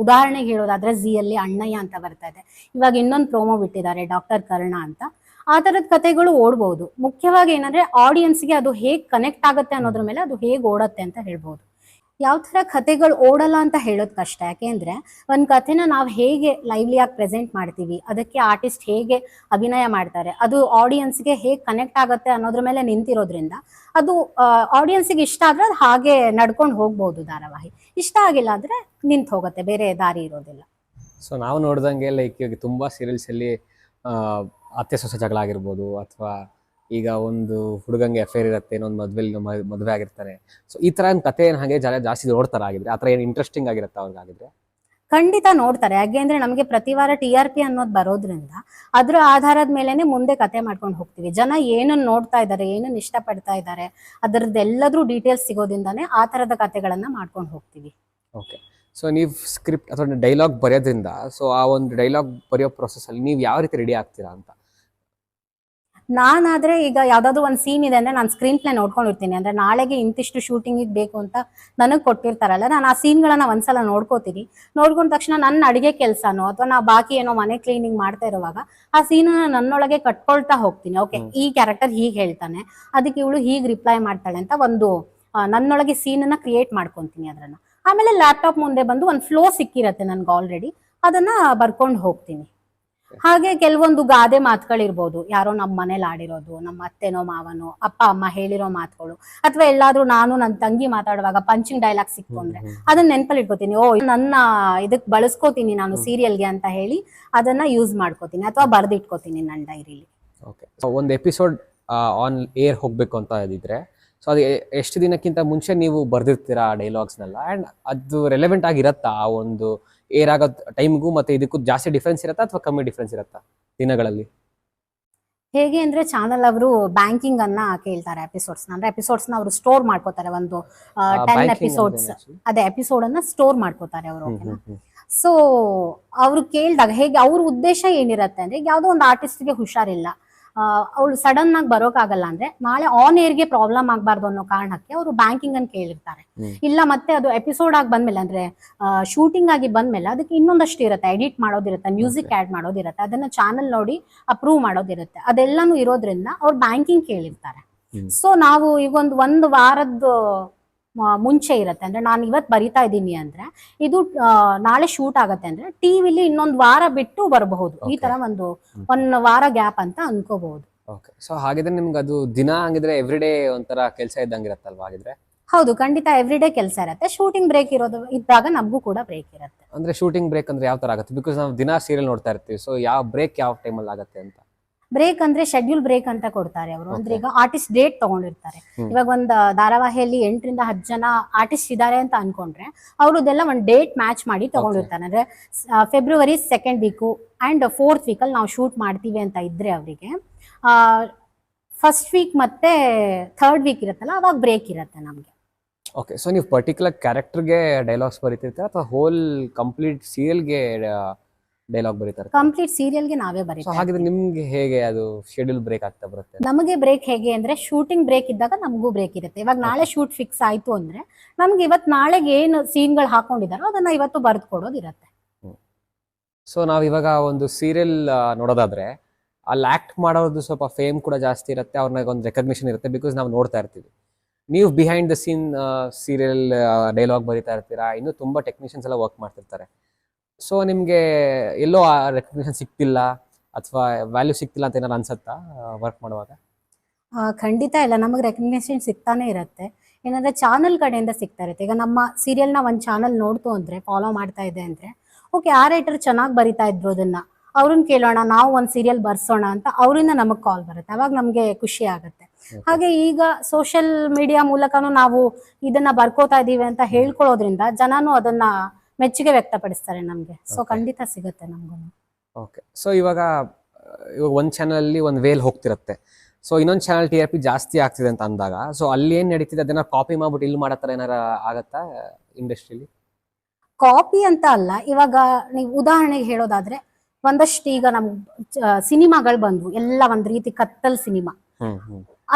ಉದಾಹರಣೆಗೆ ಹೇಳೋದಾದ್ರೆ ಝಿಯಲ್ಲಿ ಅಣ್ಣಯ್ಯ ಅಂತ ಬರ್ತಾ ಇದೆ. ಇವಾಗ ಇನ್ನೊಂದು ಪ್ರೋಮೋ ಬಿಟ್ಟಿದ್ದಾರೆ ಡಾಕ್ಟರ್ ಕರ್ಣ ಅಂತ. ಆ ತರದ ಕಥೆಗಳು ಓಡ್ಬಹುದು. ಮುಖ್ಯವಾಗಿ ಏನಂದ್ರೆ ಆಡಿಯನ್ಸ್ಗೆ ಅದು ಹೇಗ್ ಕನೆಕ್ಟ್ ಆಗುತ್ತೆ ಅನ್ನೋದ್ರ ಮೇಲೆ ಅದು ಹೇಗ್ ಓಡತ್ತೆ ಅಂತ ಹೇಳ್ಬಹುದು. ಯಾವ ತರ ಕಥೆಗಳು ಓಡಲ್ಲ ಅಂತ ಹೇಳೋದ್ ಕಷ್ಟ. ಯಾಕೆಂದ್ರೆ ಒಂದ್ ಕಥೆನ ನಾವು ಹೇಗೆ ಲೈವ್ಲಿ ಆಗಿ ಪ್ರೆಸೆಂಟ್ ಮಾಡ್ತೀವಿ, ಅದಕ್ಕೆ ಆರ್ಟಿಸ್ಟ್ ಹೇಗೆ ಅಭಿನಯ ಮಾಡ್ತಾರೆ, ಅದು ಆಡಿಯನ್ಸ್ಗೆ ಹೇಗ್ ಕನೆಕ್ಟ್ ಆಗುತ್ತೆ ಅನ್ನೋದ್ರ ಮೇಲೆ ನಿಂತಿರೋದ್ರಿಂದ ಅದು ಆಡಿಯನ್ಸ್ಗೆ ಇಷ್ಟ ಆದ್ರೆ ಅದು ಹಾಗೆ ನಡ್ಕೊಂಡು ಹೋಗ್ಬಹುದು ಧಾರಾವಾಹಿ. ಇಷ್ಟ ಆಗಿಲ್ಲ ಅಂದ್ರೆ ನಿಂತು ಹೋಗುತ್ತೆ, ಬೇರೆ ದಾರಿ ಇರೋದಿಲ್ಲ. ಸೊ ನಾವು ನೋಡ್ದಂಗೆ ಲೈಕ್ ಇವಾಗ ತುಂಬಾ ಸೀರಿಯಲ್ಸ್ ಅಲ್ಲಿ ಅತ್ತೆ ಸೊಸೆ ಜಗಳ ಆಗಿರ್ಬೋದು, ಅಥವಾ ಈಗ ಒಂದು ಹುಡುಗಂಗೆ ಅಫೇರ್ ಇರುತ್ತೆ, ಇನ್ನೊಂದು ಮದುವೆ ಆಗಿರ್ತಾರೆ. ಸೊ ಈ ತರ ಕತೆ ಏನ್ ಹಾಗೆ ಜಾಸ್ತಿ ನೋಡ್ತಾರ ಆಗಿದ್ರೆ, ಆತರ ಏನ್ ಇಂಟ್ರೆಸ್ಟಿಂಗ್ ಆಗಿರುತ್ತೆ ಅವ್ರಿಗಾಗಿದ್ರೆ? ಖಂಡಿತ ನೋಡ್ತಾರೆ. ಯಾಕೆ ಅಂದ್ರೆ ನಮಗೆ ಪ್ರತಿ ವಾರ TRP ಅನ್ನೋದು ಬರೋದ್ರಿಂದ ಅದ್ರ ಆಧಾರದ ಮೇಲೆನೆ ಮುಂದೆ ಕತೆ ಮಾಡ್ಕೊಂಡು ಹೋಗ್ತೀವಿ. ಜನ ಏನನ್ನ ನೋಡ್ತಾ ಇದ್ದಾರೆ, ಏನನ್ನ ಇಷ್ಟಪಡ್ತಾ ಇದ್ದಾರೆ, ಅದರದ್ದೆಲ್ಲದ್ರೂ ಡೀಟೇಲ್ಸ್ ಸಿಗೋದ್ರಿಂದಾನೇ ಆ ತರದ ಕತೆಗಳನ್ನ ಮಾಡ್ಕೊಂಡು ಹೋಗ್ತೀವಿ. ಓಕೆ. ಸೊ ನೀವು ಸ್ಕ್ರಿಪ್ಟ್ ಅಥವಾ ಡೈಲಾಗ್ ಬರೆಯೋದ್ರಿಂದ, ಸೊ ಆ ಒಂದು ಡೈಲಾಗ್ ಬರೆಯೋ ಪ್ರೊಸೆಸ್ ಅಲ್ಲಿ ನೀವು ಯಾವ ರೀತಿ ರೆಡಿ ಆಗ್ತೀರಾ ಅಂತ? ನಾನಾದ್ರೆ ಈಗ ಯಾವ್ದಾದ್ರು ಒಂದ್ ಸೀನ್ ಇದೆ ಅಂದ್ರೆ ನಾನು ಸ್ಕ್ರೀನ್ ಪ್ಲೇ ನೋಡ್ಕೊಂಡಿರ್ತೀನಿ. ಅಂದ್ರೆ ನಾಳೆಗೆ ಇಂತಿಷ್ಟು ಶೂಟಿಂಗ್ ಬೇಕು ಅಂತ ನನಗ್ ಕೊಟ್ಟಿರ್ತಾರಲ್ಲ, ನಾನು ಆ ಸೀನ್ಗಳನ್ನ ಒಂದ್ಸಲ ನೋಡ್ಕೋತೀನಿ. ನೋಡ್ಕೊಂಡ ತಕ್ಷಣ ನನ್ನ ಅಡಿಗೆ ಕೆಲ್ಸನೋ ಅಥವಾ ನಾ ಬಾಕಿ ಏನೋ ಮನೆ ಕ್ಲೀನಿಂಗ್ ಮಾಡ್ತಾ ಇರುವಾಗ ಆ ಸೀನ್ ನನ್ನೊಳಗೆ ಕಟ್ಕೊಳ್ತಾ ಹೋಗ್ತೀನಿ. ಓಕೆ, ಈ ಕ್ಯಾರೆಕ್ಟರ್ ಹೀಗ್ ಹೇಳ್ತಾನೆ, ಅದಕ್ಕೆ ಇವಳು ಹೀಗ್ ರಿಪ್ಲೈ ಮಾಡ್ತಾಳೆ ಅಂತ ಒಂದು ನನ್ನೊಳಗೆ ಸೀನ್ ಅನ್ನ ಕ್ರಿಯೇಟ್ ಮಾಡ್ಕೊಂತೀನಿ. ಅದನ್ನ ಆಮೇಲೆ ಲ್ಯಾಪ್ಟಾಪ್ ಮುಂದೆ ಬಂದು ಒಂದು ಫ್ಲೋ ಸಿಕ್ಕಿರತ್ತೆ ನನ್ಗೆ ಆಲ್ರೆಡಿ, ಅದನ್ನ ಬರ್ಕೊಂಡು ಹೋಗ್ತೀನಿ. ಹಾಗೆ ಕೆಲವೊಂದು ಗಾದೆ ಮಾತುಗಳಿರ್ಬೋದು, ಯಾರೋ ನಮ್ಮ ಮನೇಲಿ ಆಡಿರೋದು, ನಮ್ಮ ಅತ್ತೆನೋ ಮಾವನೋ ಅಪ್ಪ ಅಮ್ಮ ಹೇಳಿರೋ ಮಾತುಗಳು, ಅಥವಾ ಎಲ್ಲಾದ್ರೂ ನಾನು ನನ್ನ ತಂಗಿ ಮಾತಾಡುವಾಗ ಪಂಚಿಂಗ್ ಡೈಲಾಗ್ ಸಿಕ್ತು ಅಂದ್ರೆ ಅದನ್ನ ನೆನಪಲ್ಲಿ ಇಟ್ಕೋತೀನಿ. ಓ, ನನ್ನ ಇದಕ್ ಬಳಸ್ಕೋತೀನಿ ನಾನು ಸೀರಿಯಲ್ಗೆ ಅಂತ ಹೇಳಿ ಅದನ್ನ ಯೂಸ್ ಮಾಡ್ಕೋತೀನಿ ಅಥವಾ ಬರ್ದಿಟ್ಕೋತೀನಿ ನನ್ನ ಡೈರಿಲಿ. ಓಕೆ. ಒಂದು ಎಪಿಸೋಡ್ ಆನ್ ಏರ್ ಹೋಗ್ಬೇಕು ಅಂತ ಇದ್ರೆ, ಸೊ ಅದು ಎಷ್ಟು ದಿನಕ್ಕಿಂತ ಮುಂಚೆ ನೀವು ಬರ್ದಿರ್ತೀರಾ ಆ ಡೈಲಾಗ್ಸ್ನೆಲ್ಲ, ಆ್ಯಂಡ್ ಅದು ರೆಲೆವೆಂಟ್ ಆಗಿರತ್ತಾ ಆ ಒಂದು ಏರ್ ಆಗೋ ಟೈಮ್ಗೂ ಮತ್ತೆ ಇದಕ್ಕೂ ಜಾಸ್ತಿ ಡಿಫ್ರೆನ್ಸ್ ಇರತ್ತಾ ಅಥವಾ ಕಮ್ಮಿ ಡಿಫ್ರೆನ್ಸ್ ಇರತ್ತಾ ದಿನಗಳಲ್ಲಿ? ಹೇಗೆ ಅಂದ್ರೆ ಚಾನಲ್ ಅವರು ಬ್ಯಾಂಕಿಂಗ್ ಅನ್ನ ಕೇಳ್ತಾರೆ ಎಪಿಸೋಡ್ಸ್. ಅಂದ್ರೆ ಎಪಿಸೋಡ್ಸ್ ನ ಅವರು ಸ್ಟೋರ್ ಮಾಡ್ಕೋತಾರೆ. ಒಂದು 10 ಎಪಿಸೋಡ್ಸ್ ಅದೇ ಎಪಿಸೋಡ್ ಅನ್ನ ಸ್ಟೋರ್ ಮಾಡ್ಕೋತಾರೆ ಅವರು. ಓಕೆನಾ? ಸೊ ಅವ್ರು ಕೇಳಿದಾಗ ಹೇಗೆ ಅವ್ರ ಉದ್ದೇಶ ಏನಿರತ್ತೆ ಅಂದ್ರೆ, ಯಾವ್ದೋ ಒಂದು ಆರ್ಟಿಸ್ಟ್ಗೆ ಹುಷಾರಿಲ್ಲ, ಅವಳು ಸಡನ್ ಆಗಿ ಬರೋಕ್ಕಾಗಲ್ಲ ಅಂದ್ರೆ ನಾಳೆ ಆನ್ ಏರ್ಗೆ ಪ್ರಾಬ್ಲಮ್ ಆಗ್ಬಾರ್ದು ಅನ್ನೋ ಕಾರಣಕ್ಕೆ ಅವರು ಬ್ಯಾಂಕಿಂಗ್ ಅನ್ನು ಕೇಳಿರ್ತಾರೆ. ಇಲ್ಲ ಮತ್ತೆ ಅದು ಎಪಿಸೋಡ್ ಆಗಿ ಬಂದ್ಮೇಲೆ ಅಂದ್ರೆ ಶೂಟಿಂಗ್ ಆಗಿ ಬಂದ್ಮೇಲೆ ಅದಕ್ಕೆ ಇನ್ನೊಂದಷ್ಟು ಇರುತ್ತೆ, ಎಡಿಟ್ ಮಾಡೋದಿರುತ್ತೆ, ಮ್ಯೂಸಿಕ್ ಆಡ್ ಮಾಡೋದಿರುತ್ತೆ, ಅದನ್ನ ಚಾನಲ್ ನೋಡಿ ಅಪ್ರೂವ್ ಮಾಡೋದಿರುತ್ತೆ, ಅದೆಲ್ಲಾನು ಇರೋದ್ರಿಂದ ಅವ್ರು ಬ್ಯಾಂಕಿಂಗ್ ಕೇಳಿರ್ತಾರೆ. ಸೊ ನಾವು ಈಗ ಒಂದು ವಾರದ ಮುಂಚೆ ಇರುತ್ತೆ. ಅಂದ್ರೆ ನಾನು ಇವತ್ತು ಬರಿತಾ ಇದ್ದೀನಿ ಅಂದ್ರೆ ಇದು ನಾಳೆ ಶೂಟ್ ಆಗತ್ತೆ ಅಂದ್ರೆ ಟಿವಿಲಿ ಇನ್ನೊಂದು ವಾರ ಬಿಟ್ಟು ಬರಬಹುದು. ಈ ತರ ಒಂದು ವಾರ ಗ್ಯಾಪ್ ಅಂತ ಅನ್ಕೋಬಹುದು. ಓಕೆ. ಸೊ ಹಾಗಿದ್ರೆ ನಿಮ್ಗೆ ಅದು ದಿನ ಹಂಗಿದ್ರೆ ಎವ್ರಿ ಡೇ ಒಂಥರ ಕೆಲಸ ಇದ್ದಂಗಿರತ್ತಲ್ವಾ ಹಾಗಿದ್ರೆ? ಹೌದು, ಖಂಡಿತ ಎವ್ರಿ ಡೇ ಕೆಲಸ ಇರುತ್ತೆ. ಶೂಟಿಂಗ್ ಬ್ರೇಕ್ ಇದ್ದಾಗ ನಮಗೂ ಕೂಡ ಬ್ರೇಕ್ ಇರುತ್ತೆ. ಅಂದ್ರೆ ಶೂಟಿಂಗ್ ಬ್ರೇಕ್ ಅಂದ್ರೆ ಯಾವ ತರ ಆಗುತ್ತೆ? ಬಿಕಾಸ್ ನಾವು ದಿನ ಸೀರಿಯಲ್ ನೋಡ್ತಾ ಇರ್ತೀವಿ, ಸೊ ಯಾವ ಬ್ರೇಕ್ ಯಾವ ಟೈಮಲ್ಲಿ ಆಗುತ್ತೆ ಅಂತ? ಬ್ರೇಕ್ ಅಂದ್ರೆ ಶೆಡ್ಯೂಲ್ ಬ್ರೇಕ್ ಅಂತ ಕೊಡ್ತಾರೆ ಅವರು. ಅಂದ್ರೆ ಈಗ ಆರ್ಟಿಸ್ಟ್ ಡೇಟ್ ತಗೊಂಡಿರ್ತಾರೆ. ಇವಾಗ ಒಂದು ಧಾರಾವಾಹಿಯಲ್ಲಿ 8ರಿಂದ 10 ಜನ ಆರ್ಟಿಸ್ಟ್ ಇದ್ದಾರೆ ಅಂತ ಅನ್ಕೊಂಡ್ರೆ ಅವ್ರದ್ದೆಲ್ಲ ಒಂದು ಡೇಟ್ ಮ್ಯಾಚ್ ಮಾಡಿ ತಗೊಂಡಿರ್ತಾರೆ. ಅಂದ್ರೆ February 2nd week and 4th ವೀಕಲ್ಲಿ ನಾವು ಶೂಟ್ ಮಾಡ್ತೀವಿ ಅಂತ ಇದ್ರೆ ಅವರಿಗೆ ಫಸ್ಟ್ ವೀಕ್ ಮತ್ತೆ 3rd ವೀಕ್ ಇರುತ್ತಲ್ಲ ಅವಾಗ ಬ್ರೇಕ್ ಇರುತ್ತೆ ನಮಗೆ. ಓಕೆ, ಸೊ ನೀವು ಪರ್ಟಿಕ್ಯುಲರ್ ಕ್ಯಾರೆಕ್ಟರ್ಗೆ ಡೈಲಾಗ್ಸ್ ಬರೀತಿರ್ತೀರಾ ಅಥವಾ ಹೋಲ್ ಕಂಪ್ಲೀಟ್ ಸೀರಿಯಲ್ಗೆ ಡೈಲಾಗ್ ಬರೀತಾರೆ? ಕಂಪ್ಲೀಟ್ ಸೀರಿಯಲ್ಗೆ ನಾವೇ ಸೊ ಬರೀತೀವಿ. ಹಾಗಿದ್ರೆ ನಿಮ್ಗೆ ಹೇಗೆ ಅದು ಶೆಡ್ಯೂಲ್ ಬ್ರೇಕ್ ಆಗ್ತಾ ಬರುತ್ತೆ? ನಮಗೆ ಬ್ರೇಕ್ ಹೇಗೆ ಅಂದ್ರೆ ಶೂಟಿಂಗ್ ಬ್ರೇಕ್ ಇದ್ದಾಗ ನಮಗೂ ಬ್ರೇಕ್ ಇರುತ್ತೆ. ಇವಾಗ ನಾಳೆ ಶೂಟ್ ಫಿಕ್ಸ್ ಆಯ್ತು ಅಂದ್ರೆ ನಮ್ಗೆ ಇವತ್ತು ನಾಳೆಗೆ ಏನು ಸೀನ್ಗಳು ಹಾಕೊಂಡಿದಾರೋ ಅದನ್ನ ಇವತ್ತು ಬರೆದು ಕೊಡೋದಿರತ್ತೆ. ಸೊ ನಾವ್ ಇವಾಗ ಒಂದು ಸೀರಿಯಲ್ ನೋಡೋದಾದ್ರೆ ಅಲ್ಲಿ ಆಕ್ಟ್ ಮಾಡೋದು ಸ್ವಲ್ಪ ಫೇಮ್ ಕೂಡ ಜಾಸ್ತಿ ಇರುತ್ತೆ, ಅವ್ರನ್ನ ಒಂದು ರೆಕಗ್ನಿಷನ್ ಇರುತ್ತೆ, ಬಿಕಾಸ್ ನಾವು ನೋಡ್ತಾ ಇರ್ತೀವಿ. ನೀವು behind the scene serial dialogue ಬರೀತಾ ಇರ್ತೀರಾ, ಇನ್ನೂ ತುಂಬಾ ಟೆಕ್ನಿಷಿಯನ್ಸ್ ಎಲ್ಲ ವರ್ಕ್ ಮಾಡ್ತಿರ್ತಾರೆ. ಸೊ ನಿಮ್ಗೆ ಎಲ್ಲೋ ಆ ರೆಕಗ್ನಿಷನ್ ಸಿಗ್ತಿಲ್ಲ ಅಥವಾ ವ್ಯಾಲ್ಯೂ ಸಿಗ್ತಿಲ್ಲ ಅಂತ ಏನಾರು ಅನ್ಸತ್ತಾ ವರ್ಕ್ ಮಾಡುವಾಗ? ಖಂಡಿತ ಇಲ್ಲ, ನಮಗೆ ರೆಕಗ್ನಿಷನ್ ಸಿಗ್ತಾನೆ ಇರುತ್ತೆ. ಏನಂದ್ರೆ ಚಾನಲ್ ಕಡೆಯಿಂದ ಸಿಗ್ತಾ ಇರುತ್ತೆ. ಈಗ ನಮ್ಮ ಸೀರಿಯಲ್ನ ಒಂದು ಚಾನಲ್ ನೋಡ್ತು ಅಂದ್ರೆ ಫಾಲೋ ಮಾಡ್ತಾ ಇದೆ ಅಂದ್ರೆ ಓಕೆ ಆ ರೈಟರ್ ಚೆನ್ನಾಗಿ ಬರಿತಾ ಇದ್ರು ಅದನ್ನ ಅವ್ರನ್ನ ಕೇಳೋಣ, ನಾವು ಒಂದು ಸೀರಿಯಲ್ ಬರ್ಸೋಣ ಅಂತ ಅವರಿಂದ ನಮಗೆ ಕಾಲ್ ಬರುತ್ತೆ. ಅವಾಗ ನಮಗೆ ಖುಷಿ ಆಗುತ್ತೆ. ಹಾಗೆ ಈಗ ಸೋಷಿಯಲ್ ಮೀಡಿಯಾ ಮೂಲಕನೂ ನಾವು ಇದನ್ನ ಬರ್ಕೋತಾ ಇದೀವಿ ಅಂತ ಹೇಳ್ಕೊಳ್ಳೋದ್ರಿಂದ ಜನನು ಅದನ್ನ ಮೆಚ್ಚುಗೆ ವ್ಯಕ್ತಪಡಿಸ್ತಾರೆ ನಮ್ಗೆ. ಸೊ ಖಂಡಿತ ಸಿಗುತ್ತೆ ನಮ್ಗೂ. ಓಕೆ, ಸೊ ಇವಾಗ ಒಂದು ಚಾನಲಲ್ಲಿ ಒಂದು ವೇಲ್ ಹೋಗ್ತಿರುತ್ತೆ, ಸೊ ಇನ್ನೊಂದು ಚಾನಲ್ TRP ಜಾಸ್ತಿ ಆಗ್ತಿದೆ ಅಂತ ಅಂದಾಗ ಸೊ ಅಲ್ಲಿ ಏನ್ ನಡೀತಿದೆ ಅದನ್ನ ಕಾಪಿ ಮಾಡ್ಬಿಟ್ಟು ಇಲ್ಲಿ ಮಾಡೋ ಥರ ಏನಾರ ಆಗತ್ತಾ ಇಂಡಸ್ಟ್ರಿಲಿ? ಕಾಪಿ ಅಂತ ಅಲ್ಲ, ಇವಾಗ ನೀವು ಉದಾಹರಣೆಗೆ ಹೇಳೋದಾದ್ರೆ ಒಂದಷ್ಟು ಈಗ ನಮ್ ಸಿನಿಮಾಗಳು ಬಂದ್ವು, ಎಲ್ಲ ಒಂದ್ ರೀತಿ ಕತ್ತಲ್ ಸಿನಿಮಾ